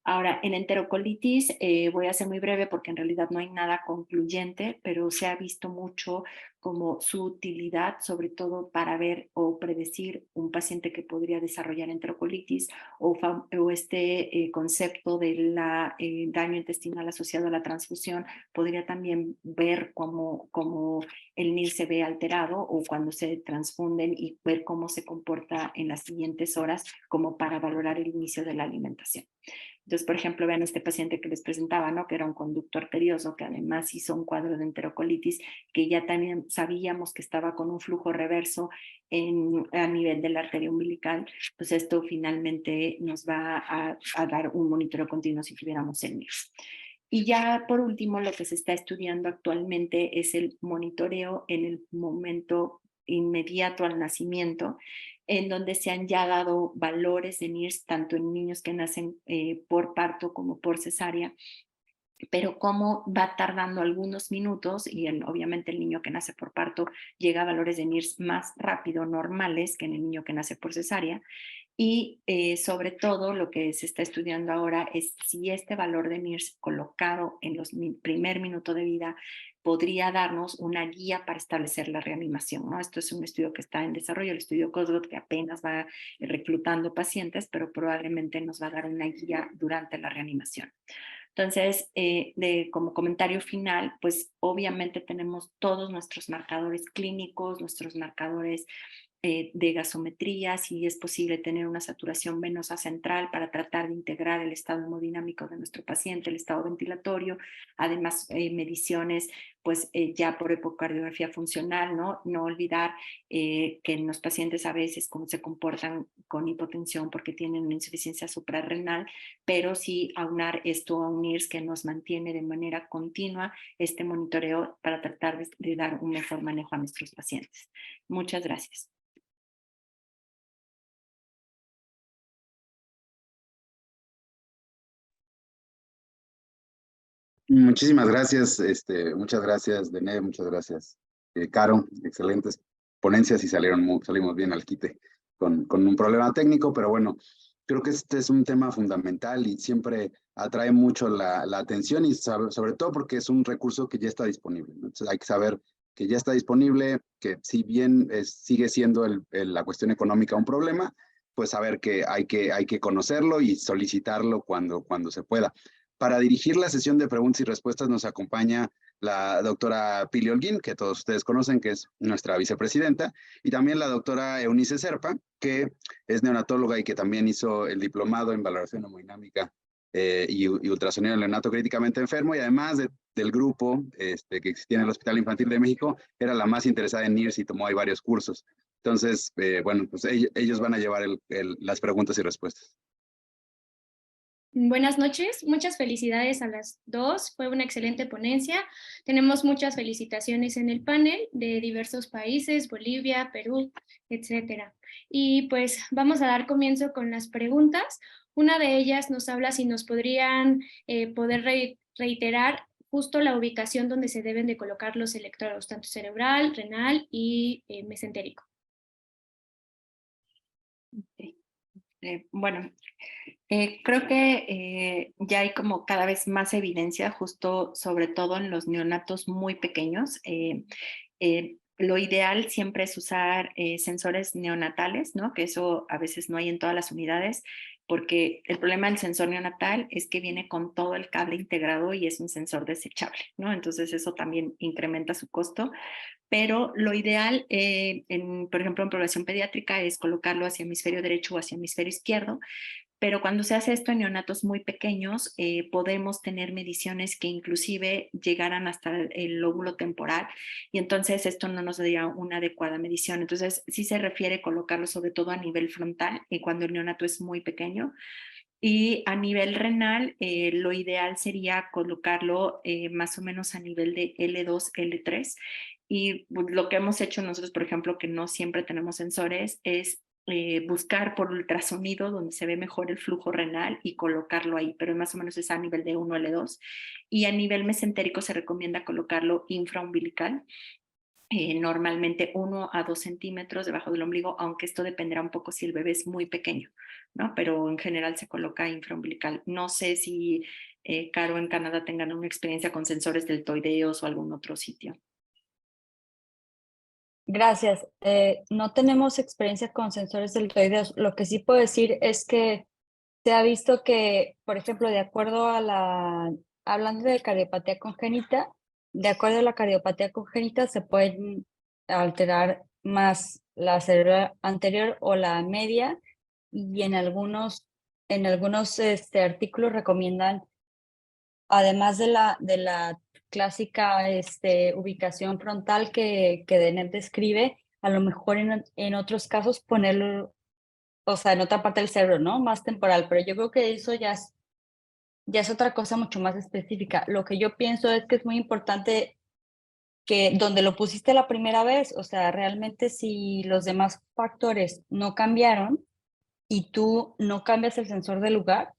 Ahora, en enterocolitis voy a ser muy breve porque en realidad no hay nada concluyente, pero se ha visto mucho como su utilidad, sobre todo para ver o predecir un paciente que podría desarrollar enterocolitis o este concepto del daño intestinal asociado a la transfusión. Podría también ver cómo el NIR se ve alterado o cuando se transfunden y ver cómo se comporta en las siguientes horas como para valorar el inicio de la alimentación. Entonces, por ejemplo, vean este paciente que les presentaba, ¿no? Que era un conducto arterioso, que además hizo un cuadro de enterocolitis, que ya también sabíamos que estaba con un flujo reverso a nivel de la arteria umbilical. Pues esto finalmente nos va a dar un monitoreo continuo si tuviéramos el NIRS. Y ya por último, lo que se está estudiando actualmente es el monitoreo en el momento inmediato al nacimiento, en donde se han ya dado valores de NIRS tanto en niños que nacen por parto como por cesárea, pero cómo va tardando algunos minutos y obviamente el niño que nace por parto llega a valores de NIRS más rápido, normales, que en el niño que nace por cesárea. Y sobre todo lo que se está estudiando ahora es si este valor de NIRS colocado en los primer minuto de vida podría darnos una guía para establecer la reanimación, ¿no? Esto es un estudio que está en desarrollo, el estudio COSGOT, que apenas va reclutando pacientes, pero probablemente nos va a dar una guía durante la reanimación. Entonces, como comentario final, pues obviamente tenemos todos nuestros marcadores clínicos, nuestros marcadores de gasometría, si es posible tener una saturación venosa central para tratar de integrar el estado hemodinámico de nuestro paciente, el estado ventilatorio, además mediciones pues ya por ecocardiografía funcional, ¿no? No olvidar que en los pacientes a veces cómo se comportan con hipotensión porque tienen una insuficiencia suprarrenal, pero sí aunar esto a un NIRS que nos mantiene de manera continua este monitoreo para tratar de dar un mejor manejo a nuestros pacientes. Muchas gracias. Muchísimas gracias, muchas gracias, Dené, muchas gracias, Caro, excelentes ponencias y salimos bien al quite con un problema técnico, pero bueno, creo que este es un tema fundamental y siempre atrae mucho la atención y sobre todo porque es un recurso que ya está disponible, ¿no? Entonces hay que saber que ya está disponible, que si bien sigue siendo la cuestión económica un problema, pues saber que hay que conocerlo y solicitarlo cuando se pueda. Para dirigir la sesión de preguntas y respuestas nos acompaña la doctora Pili Holguín, que todos ustedes conocen, que es nuestra vicepresidenta, y también la doctora Eunice Serpa, que es neonatóloga y que también hizo el diplomado en valoración hemodinámica y ultrasonido en neonato críticamente enfermo, y además del grupo que existía en el Hospital Infantil de México, era la más interesada en NIRS y tomó ahí varios cursos. Entonces, bueno, pues ellos van a llevar las preguntas y respuestas. Buenas noches, muchas felicidades a las dos, fue una excelente ponencia. Tenemos muchas felicitaciones en el panel de diversos países, Bolivia, Perú, etcétera. Y pues vamos a dar comienzo con las preguntas. Una de ellas nos habla si nos podrían reiterar justo la ubicación donde se deben de colocar los electrodos, tanto cerebral, renal y mesentérico. Bueno, creo que ya hay como cada vez más evidencia, justo sobre todo en los neonatos muy pequeños. Lo ideal siempre es usar sensores neonatales, ¿no? Que eso a veces no hay en todas las unidades, porque el problema del sensor neonatal es que viene con todo el cable integrado y es un sensor desechable, ¿no? Entonces eso también incrementa su costo. Pero lo ideal, por ejemplo, en población pediátrica es colocarlo hacia hemisferio derecho o hacia hemisferio izquierdo, Pero cuando se hace esto en neonatos muy pequeños, podemos tener mediciones que inclusive llegaran hasta el lóbulo temporal, y entonces esto no nos daría una adecuada medición. Entonces sí se refiere colocarlo sobre todo a nivel frontal cuando el neonato es muy pequeño. Y a nivel renal, lo ideal sería colocarlo más o menos a nivel de L2, L3. Y lo que hemos hecho nosotros, por ejemplo, que no siempre tenemos sensores, es buscar por ultrasonido donde se ve mejor el flujo renal y colocarlo ahí, pero más o menos es a nivel de 1 L2. Y a nivel mesentérico se recomienda colocarlo infraumbilical, normalmente 1 a 2 centímetros debajo del ombligo, aunque esto dependerá un poco si el bebé es muy pequeño, ¿no? Pero en general se coloca infraumbilical. No sé si Caro, en Canadá tengan una experiencia con sensores deltoideos o algún otro sitio. Gracias. No tenemos experiencia con sensores deltoideos. Lo que sí puedo decir es que se ha visto que, por ejemplo, de acuerdo a hablando de cardiopatía congénita, de acuerdo a la cardiopatía congénita se pueden alterar más la célula anterior o la media, y en algunos artículos recomiendan, además de la clásica ubicación frontal que Dennett describe, a lo mejor en otros casos ponerlo, o sea, en otra parte del cerebro, ¿no? Más temporal, pero yo creo que eso ya es otra cosa mucho más específica. Lo que yo pienso es que es muy importante que donde lo pusiste la primera vez, o sea, realmente si los demás factores no cambiaron y tú no cambias el sensor de lugar,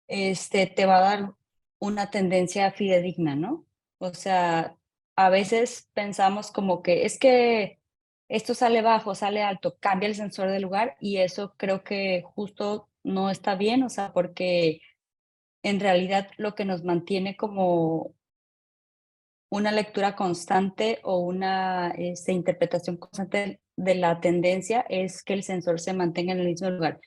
te va a dar una tendencia fidedigna, ¿no? O sea, a veces pensamos como que es que esto sale bajo, sale alto, cambia el sensor de lugar, y eso creo que justo no está bien, o sea, porque en realidad lo que nos mantiene como una lectura constante o una interpretación constante de la tendencia es que el sensor se mantenga en el mismo lugar.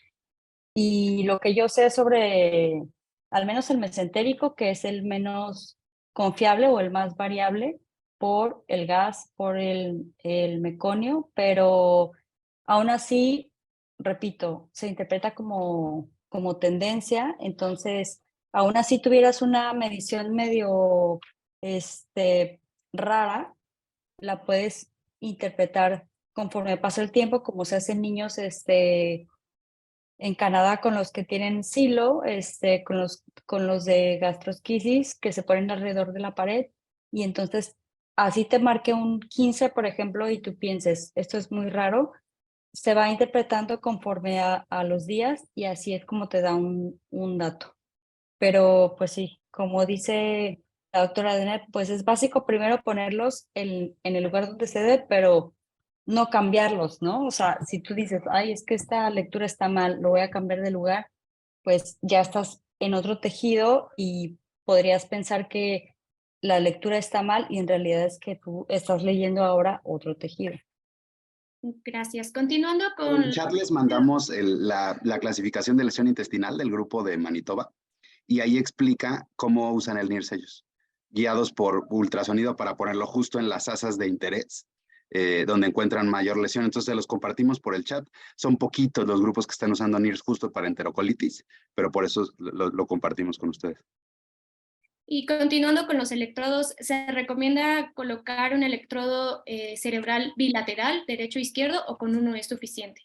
Y lo que yo sé sobre, al menos el mesentérico, que es el menos confiable o el más variable por el gas, por el meconio, pero aún así, repito, se interpreta como tendencia. Entonces, aún así tuvieras una medición medio rara, la puedes interpretar conforme pasa el tiempo, como se hace en niños en Canadá con los que tienen silo, con los de gastrosquisis que se ponen alrededor de la pared, y entonces así te marque un 15, por ejemplo, y tú pienses, esto es muy raro, se va interpretando conforme a los días, y así es como te da un dato. Pero pues sí, como dice la doctora Dennett, pues es básico primero ponerlos en el lugar donde se dé, pero no cambiarlos, ¿no? O sea, si tú dices, ay, es que esta lectura está mal, lo voy a cambiar de lugar, pues ya estás en otro tejido y podrías pensar que la lectura está mal y en realidad es que tú estás leyendo ahora otro tejido. Gracias. Continuando En con... el chat les mandamos la clasificación de lesión intestinal del grupo de Manitoba, y ahí explica cómo usan el NIRS ellos, guiados por ultrasonido para ponerlo justo en las asas de interés, donde encuentran mayor lesión. Entonces los compartimos por el chat. Son poquitos los grupos que están usando NIRS justo para enterocolitis, pero por eso lo compartimos con ustedes. Y continuando con los electrodos, se recomienda colocar un electrodo cerebral bilateral, derecho e izquierdo, o con uno es suficiente.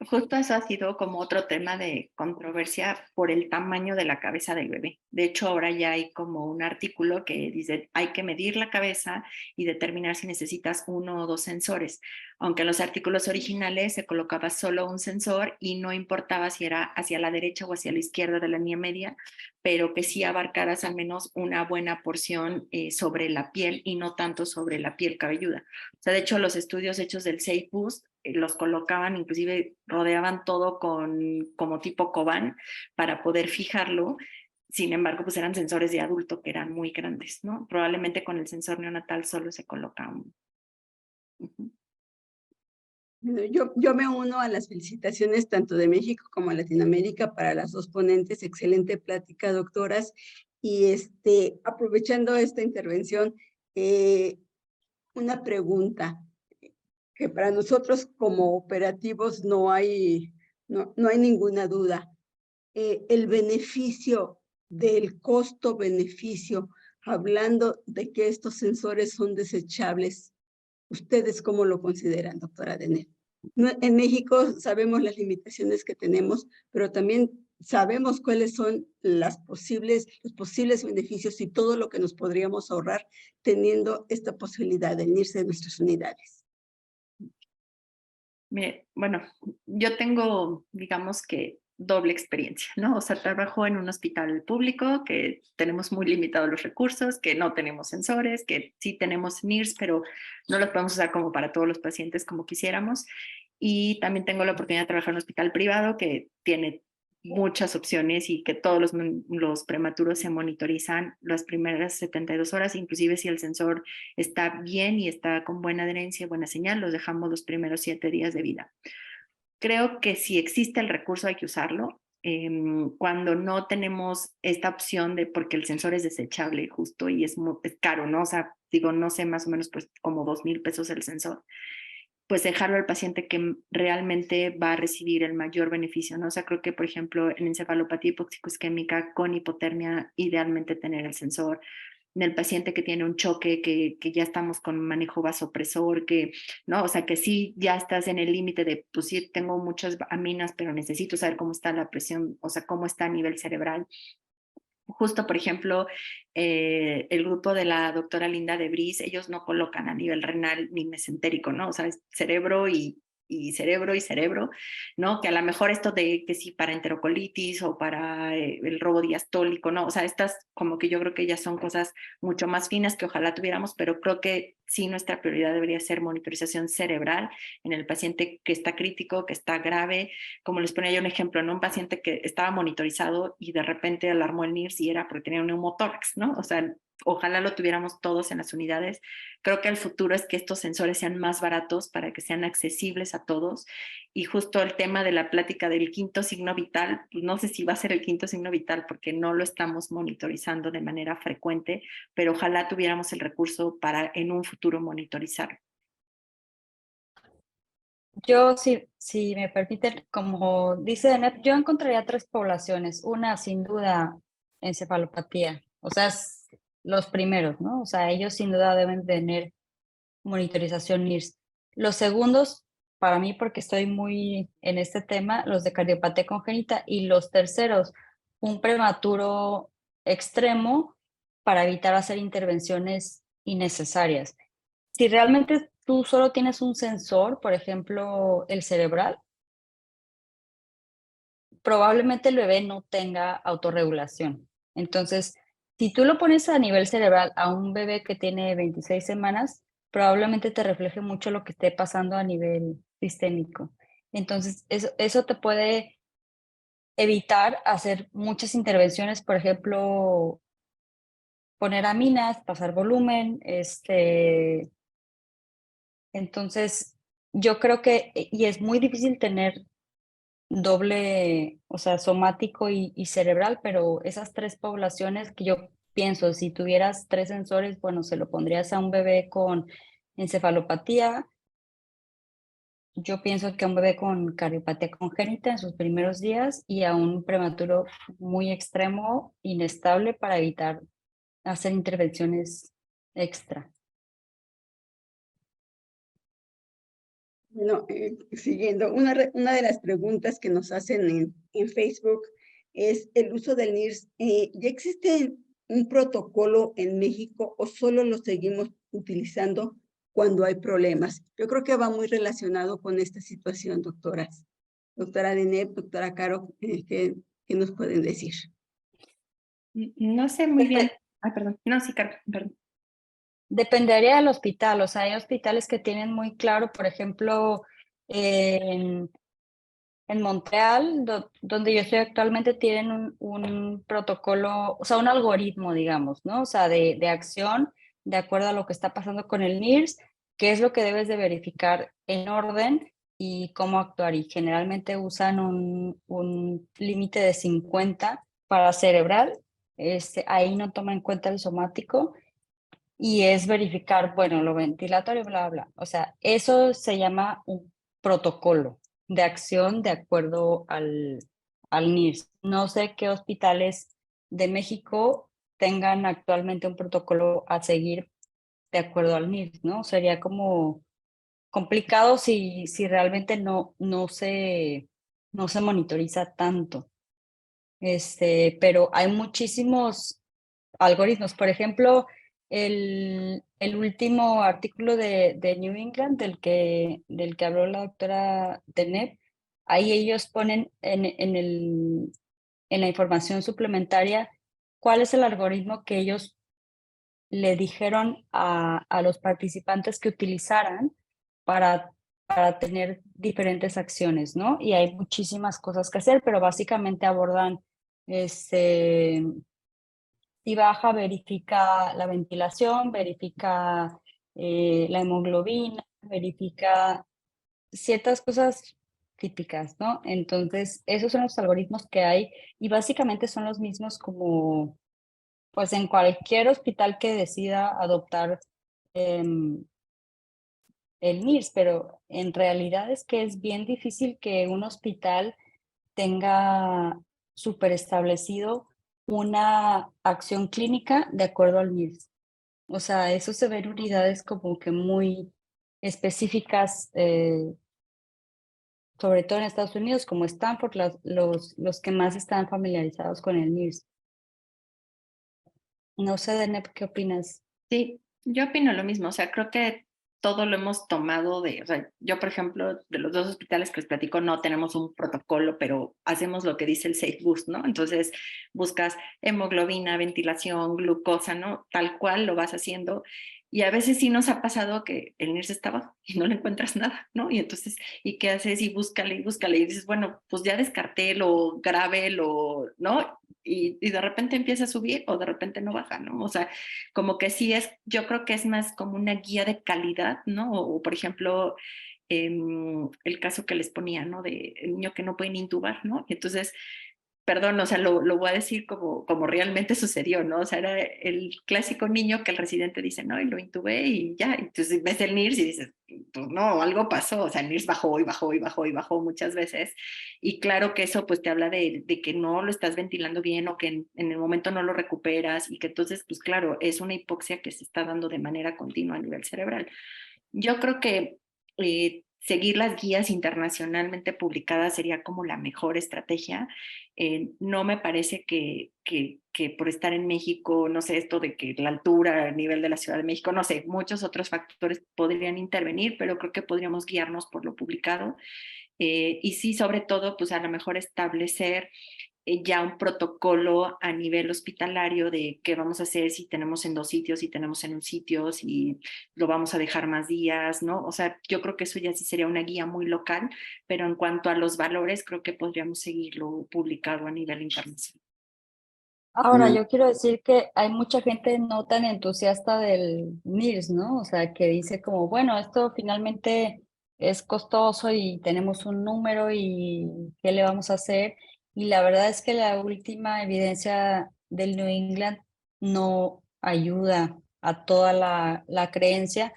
Justo eso ha sido como otro tema de controversia por el tamaño de la cabeza del bebé. De hecho, ahora ya hay como un artículo que dice hay que medir la cabeza y determinar si necesitas 1 o 2 sensores. Aunque en los artículos originales se colocaba solo un sensor y no importaba si era hacia la derecha o hacia la izquierda de la línea media, pero que sí abarcaras al menos una buena porción sobre la piel y no tanto sobre la piel cabelluda. O sea, de hecho, los estudios hechos del SafeBoost los colocaban, inclusive rodeaban todo como tipo Coban para poder fijarlo. Sin embargo, pues eran sensores de adulto que eran muy grandes, ¿no? Probablemente con el sensor neonatal solo se coloca un. Yo me uno a las felicitaciones tanto de México como de Latinoamérica para las dos ponentes. Excelente plática, doctoras. Y aprovechando esta intervención, una pregunta que para nosotros como operativos no hay no hay ninguna duda. El beneficio del costo-beneficio, hablando de que estos sensores son desechables, ¿ustedes cómo lo consideran, doctora Denel? En México sabemos las limitaciones que tenemos, pero también sabemos cuáles son los posibles beneficios y todo lo que nos podríamos ahorrar teniendo esta posibilidad de unirse de nuestras unidades. Mire, bueno, yo tengo, digamos que doble experiencia, ¿no? O sea, trabajo en un hospital público que tenemos muy limitados los recursos, que no tenemos sensores, que sí tenemos NIRS, pero no los podemos usar como para todos los pacientes como quisiéramos. Y también tengo la oportunidad de trabajar en un hospital privado que tiene muchas opciones y que todos los prematuros se monitorizan las primeras 72 horas, inclusive si el sensor está bien y está con buena adherencia, buena señal, los dejamos los primeros 7 días de vida. Creo que si existe el recurso hay que usarlo. Cuando no tenemos esta opción de, porque el sensor es desechable justo y es caro, ¿no? O sea, digo, no sé, más o menos pues como 2,000 pesos el sensor, pues dejarlo al paciente que realmente va a recibir el mayor beneficio, ¿no? O sea, creo que, por ejemplo, en encefalopatía hipoxico-isquémica con hipotermia, idealmente tener el sensor. En el paciente que tiene un choque, que ya estamos con manejo vasopresor, que, ¿no? O sea, que sí, ya estás en el límite de, pues sí, tengo muchas aminas, pero necesito saber cómo está la presión, o sea, cómo está a nivel cerebral. Justo, por ejemplo, el grupo de la doctora Linda de Vries, ellos no colocan a nivel renal ni mesentérico, ¿no? O sea, es cerebro y cerebro y cerebro, ¿no? Que a lo mejor esto de que sí para enterocolitis o para el robo diastólico, ¿no? O sea, estas como que yo creo que ya son cosas mucho más finas que ojalá tuviéramos, pero creo que sí nuestra prioridad debería ser monitorización cerebral en el paciente que está crítico, que está grave. Como les ponía yo un ejemplo, ¿no? Un paciente que estaba monitorizado y de repente alarmó el NIRS y era porque tenía un neumotórax, ¿no? O sea, ojalá lo tuviéramos todos en las unidades. Creo que el futuro es que estos sensores sean más baratos para que sean accesibles a todos. Y justo el tema de la plática del quinto signo vital, pues no sé si va a ser el quinto signo vital porque no lo estamos monitorizando de manera frecuente, pero ojalá tuviéramos el recurso para en un futuro monitorizarlo. Yo, si me permiten, como dice Deneb, yo encontraría 3 poblaciones. Una, sin duda, encefalopatía. O sea, los primeros, ¿no? O sea, ellos sin duda deben tener monitorización NIRS. Los segundos, para mí, porque estoy muy en este tema, los de cardiopatía congénita. Y los terceros, un prematuro extremo para evitar hacer intervenciones innecesarias. Si realmente tú solo tienes un sensor, por ejemplo, el cerebral, probablemente el bebé no tenga autorregulación. Entonces, si tú lo pones a nivel cerebral a un bebé que tiene 26 semanas, probablemente te refleje mucho lo que esté pasando a nivel sistémico. Entonces, eso te puede evitar hacer muchas intervenciones, por ejemplo, poner aminas, pasar volumen, entonces, yo creo que, y es muy difícil tener doble, o sea, somático y cerebral, pero esas 3 poblaciones que yo pienso, si tuvieras 3 sensores, bueno, se lo pondrías a un bebé con encefalopatía. Yo pienso que a un bebé con cardiopatía congénita en sus primeros días y a un prematuro muy extremo, inestable, para evitar hacer intervenciones extra. Bueno, siguiendo, una de las preguntas que nos hacen en Facebook es el uso del NIRS. ¿Ya existe un protocolo en México o solo lo seguimos utilizando cuando hay problemas? Yo creo que va muy relacionado con esta situación, doctoras. Doctora Deneb, doctora Caro, ¿qué nos pueden decir? No sé muy bien. Ay, perdón. No, sí, Caro, perdón. Dependería del hospital, o sea, hay hospitales que tienen muy claro, por ejemplo, en Montreal, donde yo estoy actualmente, tienen un protocolo, o sea, un algoritmo, digamos, ¿no? O sea, de acción, de acuerdo a lo que está pasando con el NIRS, qué es lo que debes de verificar en orden y cómo actuar. Y generalmente usan un límite de 50 para cerebral, ahí no toma en cuenta el somático. Y es verificar, bueno, lo ventilatorio, bla, bla. O sea, eso se llama un protocolo, de acción de acuerdo al NIRS. No sé qué hospitales de México tengan actualmente un protocolo a seguir de acuerdo al NIRS, ¿no? Sería como complicado si realmente no se monitoriza tanto. Pero hay muchísimos algoritmos. Por ejemplo, el último artículo de New England del que habló la doctora Deneb, ahí ellos ponen en la información suplementaria cuál es el algoritmo que ellos le dijeron a los participantes que utilizaran para tener diferentes acciones, ¿no? Y hay muchísimas cosas que hacer, pero básicamente abordan, si baja, verifica la ventilación, verifica la hemoglobina, verifica ciertas cosas típicas, ¿no? Entonces, esos son los algoritmos que hay y básicamente son los mismos como, pues en cualquier hospital que decida adoptar em, el NIRS, pero en realidad es que es bien difícil que un hospital tenga súper establecido una acción clínica de acuerdo al NIRS. O sea, eso se ve en unidades como que muy específicas, sobre todo en Estados Unidos, como Stanford, los que más están familiarizados con el NIRS. No sé, Deneb, ¿qué opinas? Sí, yo opino lo mismo, o sea, creo que todo lo hemos tomado o sea, yo por ejemplo, de los dos hospitales que les platico, no tenemos un protocolo, pero hacemos lo que dice el Safe Boost, ¿no? Entonces buscas hemoglobina, ventilación, glucosa, ¿no? Tal cual lo vas haciendo. Y a veces sí nos ha pasado que el NIRS está abajo y no le encuentras nada, ¿no? Y entonces, ¿y qué haces? Y búscale, y dices, bueno, pues ya descarté lo grave, ¿no? Y de repente empieza a subir o de repente no baja, ¿no? O sea, como que sí es, yo creo que es más como una guía de calidad, ¿no? O por ejemplo, el caso que les ponía, ¿no? De el niño que no pueden intubar, ¿no? Y entonces, perdón, o sea, lo voy a decir como realmente sucedió, ¿no? O sea, era el clásico niño que el residente dice, no, y lo intubé y ya, entonces ves el NIRS y dices, pues no, algo pasó, o sea, el NIRS bajó y bajó y bajó y bajó muchas veces, y claro que eso pues te habla de que no lo estás ventilando bien o que en el momento no lo recuperas y que entonces, pues claro, es una hipoxia que se está dando de manera continua a nivel cerebral. Yo creo que seguir las guías internacionalmente publicadas sería como la mejor estrategia. No me parece que por estar en México, no sé, esto de que la altura a nivel de la Ciudad de México, no sé, muchos otros factores podrían intervenir, pero creo que podríamos guiarnos por lo publicado. Y sí, sobre todo, pues a lo mejor establecer ya un protocolo a nivel hospitalario de qué vamos a hacer si tenemos en 2 sitios, si tenemos en un sitio, si lo vamos a dejar más días, ¿no? O sea, yo creo que eso ya sí sería una guía muy local, pero en cuanto a los valores, creo que podríamos seguirlo publicado a nivel internacional. Ahora, yo quiero decir que hay mucha gente no tan entusiasta del NIRS, ¿no? O sea, que dice como, bueno, esto finalmente es costoso y tenemos un número y ¿qué le vamos a hacer? Y la verdad es que la última evidencia del New England no ayuda a toda la creencia,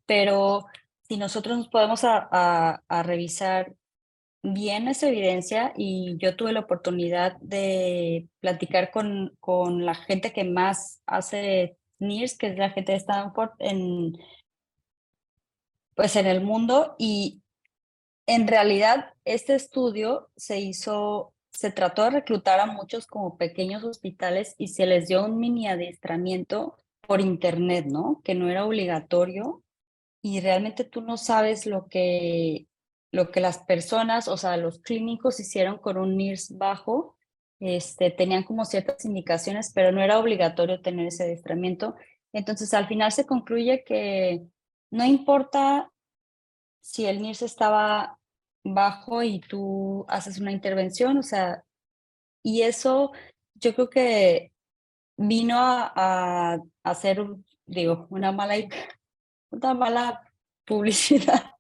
pero si nosotros nos podemos a revisar bien esa evidencia y yo tuve la oportunidad de platicar con la gente que más hace NIRS, que es la gente de Stanford pues en el mundo y en realidad este estudio se trató de reclutar a muchos como pequeños hospitales y se les dio un mini adiestramiento por internet, ¿no? Que no era obligatorio y realmente tú no sabes lo que las personas, o sea, los clínicos hicieron con un NIRS bajo, tenían como ciertas indicaciones, pero no era obligatorio tener ese adiestramiento. Entonces, al final se concluye que no importa si el NIRS estaba bajo y tú haces una intervención, o sea, y eso yo creo que vino a hacer, digo, una mala publicidad,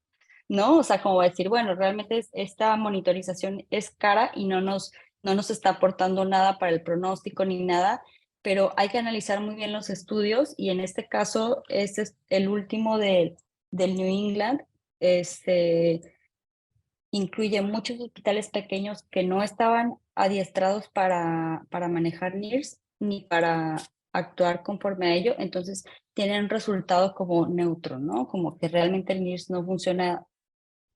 ¿no? O sea, como decir, bueno, realmente esta monitorización es cara y no nos está aportando nada para el pronóstico ni nada, pero hay que analizar muy bien los estudios y en este caso, este es el último del New England, este, incluye muchos hospitales pequeños que no estaban adiestrados para manejar NIRS ni para actuar conforme a ello, entonces tienen un resultado como neutro, ¿no? Como que realmente el NIRS no funciona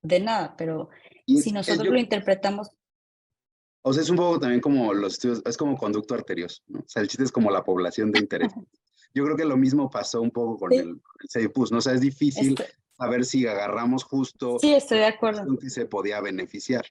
de nada, pero Y si nosotros lo interpretamos. o sea, es un poco también como los estudios, es como conducto arterioso, ¿no? O sea, el chiste es como la población de interés. Yo creo que lo mismo pasó un poco con Sí, el CEIPUS, ¿no? O sea, es difícil esto- saber si agarramos justo sí, estoy la de acuerdo. población que se podía beneficiar.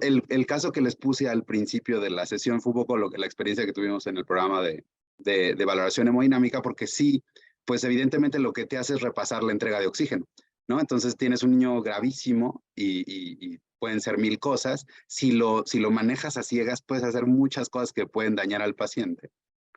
El caso que les puse al principio de la sesión fue un poco la experiencia que tuvimos en el programa de valoración hemodinámica, porque sí, pues evidentemente lo que te hace es repasar la entrega de oxígeno, ¿no? Entonces tienes un niño gravísimo y pueden ser mil cosas. Si lo manejas a ciegas, puedes hacer muchas cosas que pueden dañar al paciente.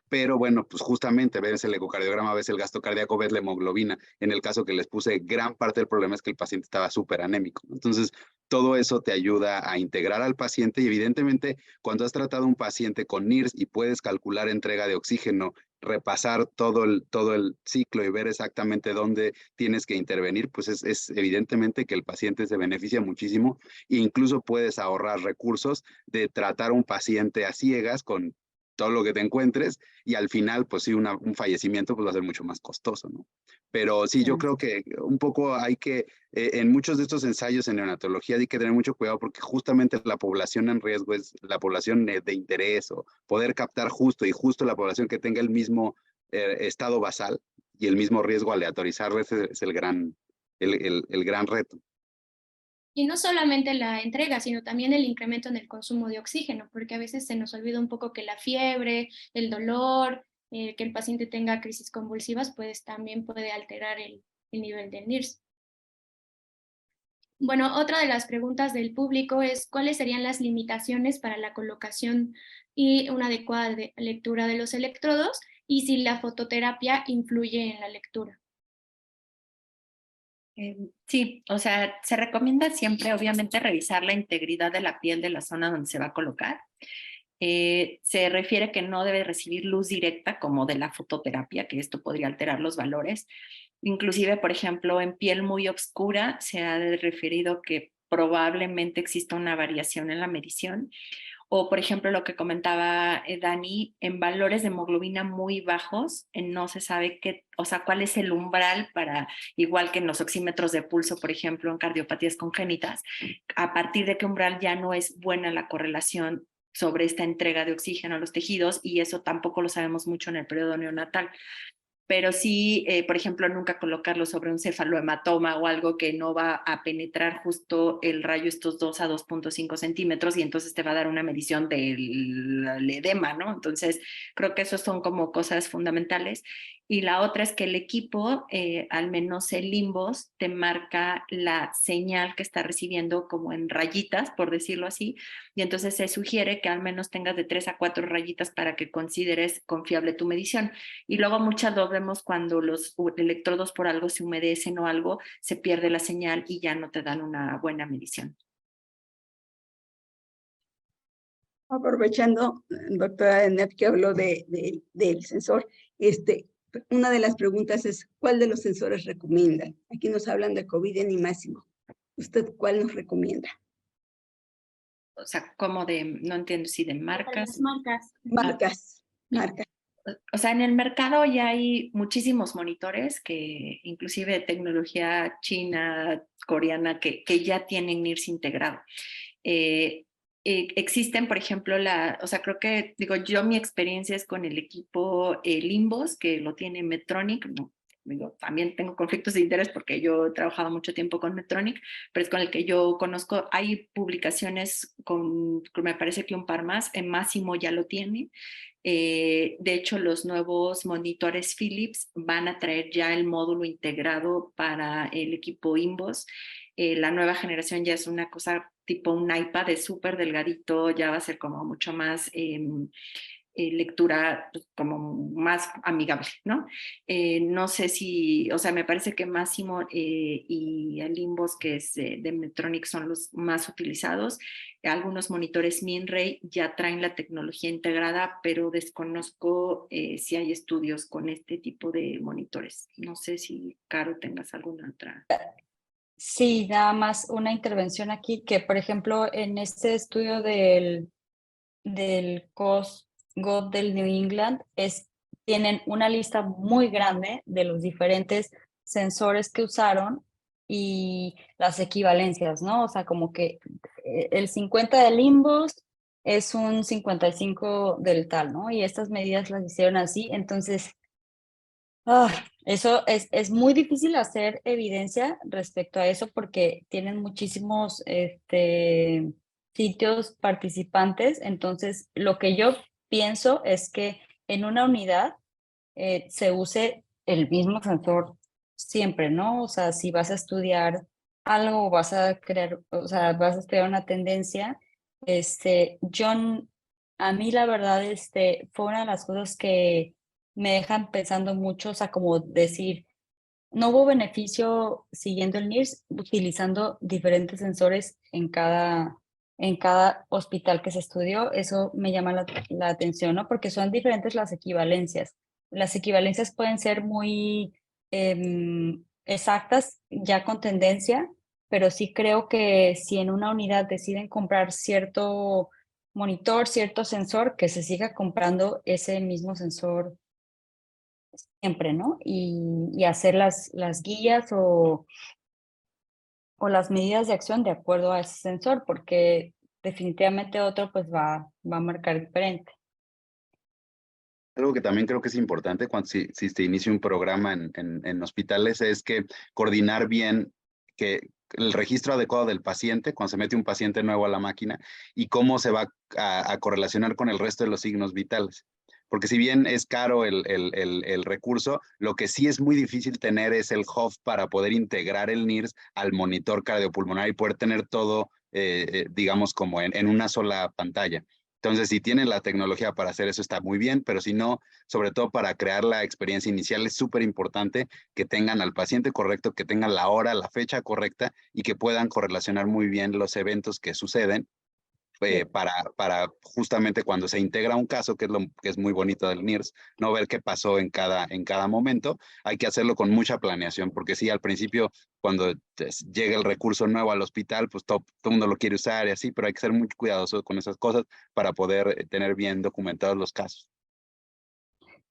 Pero bueno, pues justamente ves el ecocardiograma, ves el gasto cardíaco, ves la hemoglobina. En el caso que les puse, gran parte del problema es que el paciente estaba súper anémico. Entonces, todo eso te ayuda a integrar al paciente y evidentemente cuando has tratado a un paciente con NIRS y puedes calcular entrega de oxígeno, repasar todo el ciclo y ver exactamente dónde tienes que intervenir, pues es evidentemente que el paciente se beneficia muchísimo e incluso puedes ahorrar recursos de tratar a un paciente a ciegas con todo lo que te encuentres y al final, pues sí, un fallecimiento pues va a ser mucho más costoso, ¿no? Pero sí, yo creo que un poco hay que, en muchos de estos ensayos en neonatología hay que tener mucho cuidado porque justamente la población en riesgo es la población de interés o poder captar justo y justo la población que tenga el mismo estado basal y el mismo riesgo aleatorizar, ese es el gran reto. Y no solamente la entrega, sino también el incremento en el consumo de oxígeno, porque a veces se nos olvida un poco que la fiebre, el dolor, que el paciente tenga crisis convulsivas, pues también puede alterar el nivel del NIRS. Bueno, otra de las preguntas del público es cuáles serían las limitaciones para la colocación y una adecuada lectura de los electrodos y si la fototerapia influye en la lectura. Sí, o sea, se recomienda siempre, obviamente, revisar la integridad de la piel de la zona donde se va a colocar. Se refiere que no debe recibir luz directa como de la fototerapia, que esto podría alterar los valores. Inclusive, por ejemplo, en piel muy oscura se ha referido que probablemente exista una variación en la medición. O, por ejemplo, lo que comentaba Dani, en valores de hemoglobina muy bajos, no se sabe qué, o sea, cuál es el umbral para, igual que en los oxímetros de pulso, por ejemplo, en cardiopatías congénitas, a partir de qué umbral ya no es buena la correlación sobre esta entrega de oxígeno a los tejidos y eso tampoco lo sabemos mucho en el periodo neonatal. Pero sí, por ejemplo, nunca colocarlo sobre un cefalohematoma o algo que no va a penetrar justo el rayo estos 2 a 2.5 centímetros y entonces te va a dar una medición del edema, ¿no? Entonces, creo que esos son como cosas fundamentales. Y la otra es que el equipo, al menos el Limbos, te marca la señal que está recibiendo como en rayitas, por decirlo así, y entonces se sugiere que al menos tengas de 3 a 4 rayitas para que consideres confiable tu medición. Y luego muchas lo vemos cuando los electrodos por algo se humedecen o algo, se pierde la señal y ya no te dan una buena medición. Aprovechando, doctora Enet, que habló del sensor, una de las preguntas es, ¿cuál de los sensores recomienda? Aquí nos hablan de COVID y Máximo. ¿Usted cuál nos recomienda? O sea, como de, no entiendo si de marcas. Las marcas. Marcas. O sea, en el mercado ya hay muchísimos monitores que inclusive de tecnología china, coreana, que ya tienen NIRS integrado. Existen, por ejemplo, o sea, creo que, digo, yo mi experiencia es con el equipo Limbos, que lo tiene Medtronic, ¿no? Digo, también tengo conflictos de interés porque yo he trabajado mucho tiempo con Medtronic, pero es con el que yo conozco. Hay publicaciones me parece que un par más, en Máximo ya lo tiene. De hecho, los nuevos monitores Philips van a traer ya el módulo integrado para el equipo Imbos. La nueva generación ya es una cosa tipo un iPad, es súper delgadito, ya va a ser como mucho más lectura pues, como más amigable, ¿no? No sé si, o sea, me parece que Máximo y el Limbos, que es de Medtronic, son los más utilizados. Algunos monitores Minray ya traen la tecnología integrada, pero desconozco si hay estudios con este tipo de monitores. No sé si, Caro, tengas alguna otra. Sí, nada más una intervención aquí que, por ejemplo, en este estudio del GOT del New England tienen una lista muy grande de los diferentes sensores que usaron y las equivalencias, ¿no? O sea, como que el 50 del Limbus es un 55 del tal, ¿no? Y estas medidas las hicieron así, entonces eso es muy difícil hacer evidencia respecto a eso porque tienen muchísimos sitios participantes. Entonces, lo que yo pienso es que en una unidad se use el mismo sensor siempre, ¿no? O sea, si vas a estudiar algo o vas a crear, o sea, vas a estudiar una tendencia, yo, a mí la verdad, fue una de las cosas que me dejan pensando mucho, o sea, como decir, no hubo beneficio siguiendo el NIRS, utilizando diferentes sensores en cada hospital que se estudió. Eso me llama la atención, ¿no? Porque son diferentes las equivalencias. Las equivalencias pueden ser muy exactas, ya con tendencia, pero sí creo que si en una unidad deciden comprar cierto monitor, cierto sensor, que se siga comprando ese mismo sensor siempre, ¿no? Y hacer las guías o las medidas de acción de acuerdo a ese sensor, porque definitivamente otro pues va a marcar diferente. Algo que también creo que es importante cuando si se inicia un programa en hospitales es que coordinar bien que el registro adecuado del paciente cuando se mete un paciente nuevo a la máquina y cómo se va a correlacionar con el resto de los signos vitales. Porque si bien es caro el recurso, lo que sí es muy difícil tener es el hub para poder integrar el NIRS al monitor cardiopulmonar y poder tener todo, digamos, como en una sola pantalla. Entonces, si tienen la tecnología para hacer eso, está muy bien, pero si no, sobre todo para crear la experiencia inicial, es súper importante que tengan al paciente correcto, que tengan la hora, la fecha correcta y que puedan correlacionar muy bien los eventos que suceden para justamente cuando se integra un caso, que es lo que es muy bonito del NIRS, no ver qué pasó en cada momento, hay que hacerlo con mucha planeación, porque sí, al principio, cuando llega el recurso nuevo al hospital, pues todo el mundo lo quiere usar y así, pero hay que ser muy cuidadoso con esas cosas para poder tener bien documentados los casos.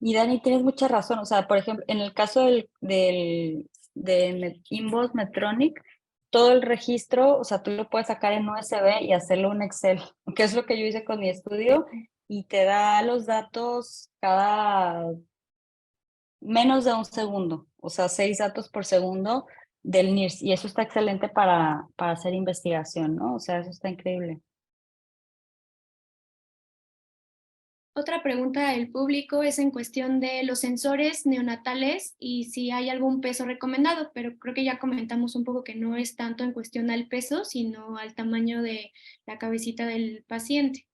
Y Dani, tienes mucha razón. O sea, por ejemplo, en el caso de Invoice Medtronic, todo el registro, o sea, tú lo puedes sacar en USB y hacerlo en Excel, que es lo que yo hice con mi estudio, y te da los datos cada menos de un segundo, o sea, 6 datos por segundo del NIRS, y eso está excelente para hacer investigación, ¿no? O sea, eso está increíble. Otra pregunta del público es en cuestión de los sensores neonatales y si hay algún peso recomendado, pero creo que ya comentamos un poco que no es tanto en cuestión al peso, sino al tamaño de la cabecita del paciente.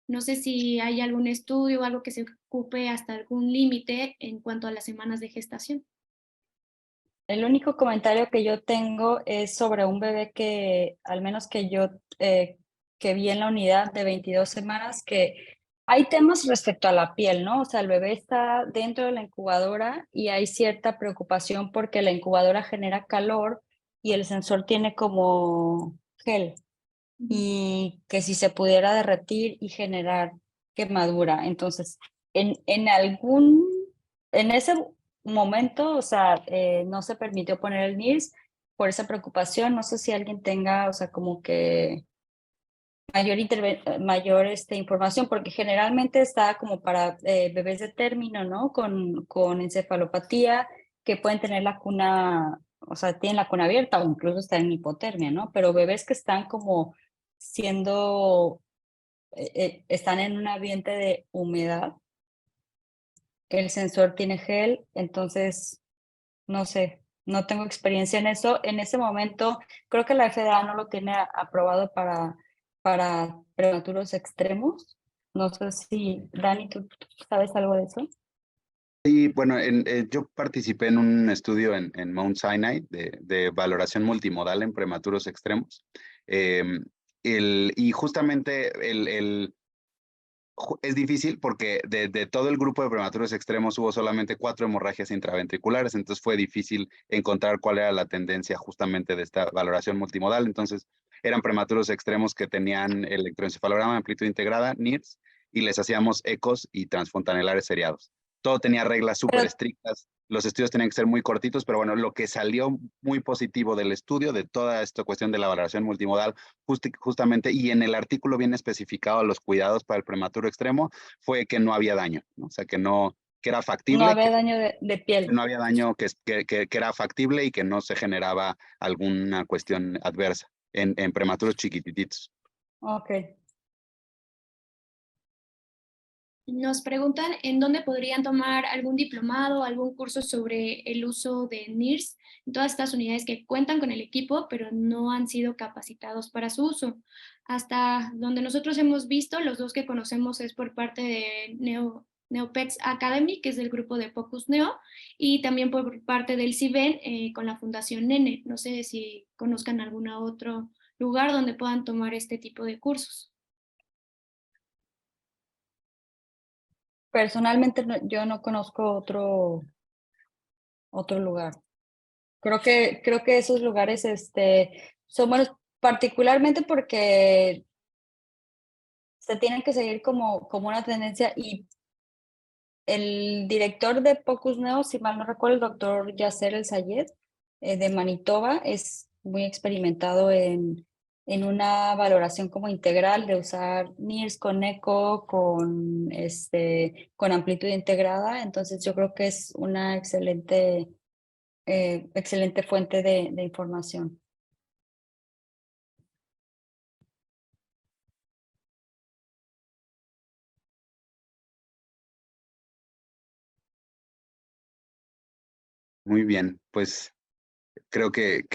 No sé si hay algún estudio o algo que se ocupe hasta algún límite en cuanto a las semanas de gestación. El único comentario que yo tengo es sobre un bebé que, al menos que yo que vi en la unidad de 22 semanas, que hay temas respecto a la piel, ¿no? O sea, el bebé está dentro de la incubadora y hay cierta preocupación porque la incubadora genera calor y el sensor tiene como gel y que si se pudiera derretir y generar quemadura. Entonces, en ese momento, o sea, no se permitió poner el NIRS por esa preocupación. No sé si alguien tenga, o sea, como que mayor información, porque generalmente está como para bebés de término, ¿no? Con encefalopatía, que pueden tener la cuna, o sea, tienen la cuna abierta o incluso están en hipotermia, ¿no? Pero bebés que están como están en un ambiente de humedad, el sensor tiene gel, entonces, no sé, no tengo experiencia en eso. En ese momento, creo que la FDA no lo tiene aprobado para prematuros extremos. No sé si, Dani, ¿tú sabes algo de eso? Y bueno, yo participé en un estudio en Mount Sinai de valoración multimodal en prematuros extremos. Y justamente es difícil porque de todo el grupo de prematuros extremos hubo solamente 4 hemorragias intraventriculares, entonces fue difícil encontrar cuál era la tendencia justamente de esta valoración multimodal. Entonces eran prematuros extremos que tenían electroencefalograma de amplitud integrada, NIRS, y les hacíamos ecos y transfontanelares seriados. Todo tenía reglas súper estrictas, los estudios tenían que ser muy cortitos, pero bueno, lo que salió muy positivo del estudio, de toda esta cuestión de la valoración multimodal, justamente, y en el artículo bien especificado los cuidados para el prematuro extremo, fue que no había daño, ¿no? O sea, que era factible. No había daño de piel. Que no había daño, que era factible y que no se generaba alguna cuestión adversa en prematuros chiquititos. Ok. Nos preguntan en dónde podrían tomar algún diplomado, algún curso sobre el uso de NIRS en todas estas unidades que cuentan con el equipo, pero no han sido capacitados para su uso. Hasta donde nosotros hemos visto, los 2 que conocemos es por parte de Neopets Academy, que es del grupo de Focus Neo, y también por parte del CIBEN con la Fundación Nene. No sé si conozcan algún otro lugar donde puedan tomar este tipo de cursos. Personalmente yo no conozco otro lugar. Creo que esos lugares son buenos, particularmente porque se tienen que seguir como una tendencia, y el director de Focus Neo, si mal no recuerdo, el doctor Yasser El Sayed, de Manitoba, es muy experimentado en una valoración como integral de usar NIRS con eco, con amplitud integrada. Entonces yo creo que es una excelente fuente de información. Muy bien, pues creo que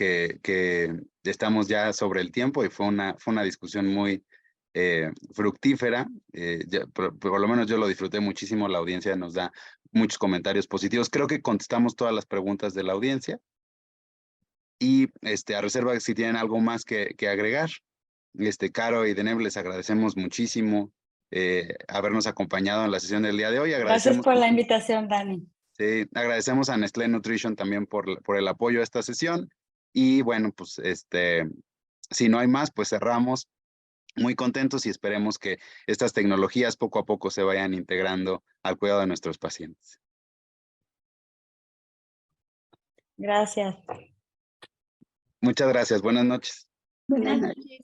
estamos ya sobre el tiempo y fue una discusión muy fructífera. Por lo menos yo lo disfruté muchísimo, la audiencia nos da muchos comentarios positivos. Creo que contestamos todas las preguntas de la audiencia y a reserva si tienen algo más que agregar. Caro y Deneb, les agradecemos muchísimo habernos acompañado en la sesión del día de hoy. Gracias por la invitación, Dani. Sí, agradecemos a Nestlé Nutrition también por el apoyo a esta sesión. Y bueno, pues si no hay más, pues cerramos muy contentos y esperemos que estas tecnologías poco a poco se vayan integrando al cuidado de nuestros pacientes. Gracias. Muchas gracias. Buenas noches. Buenas noches.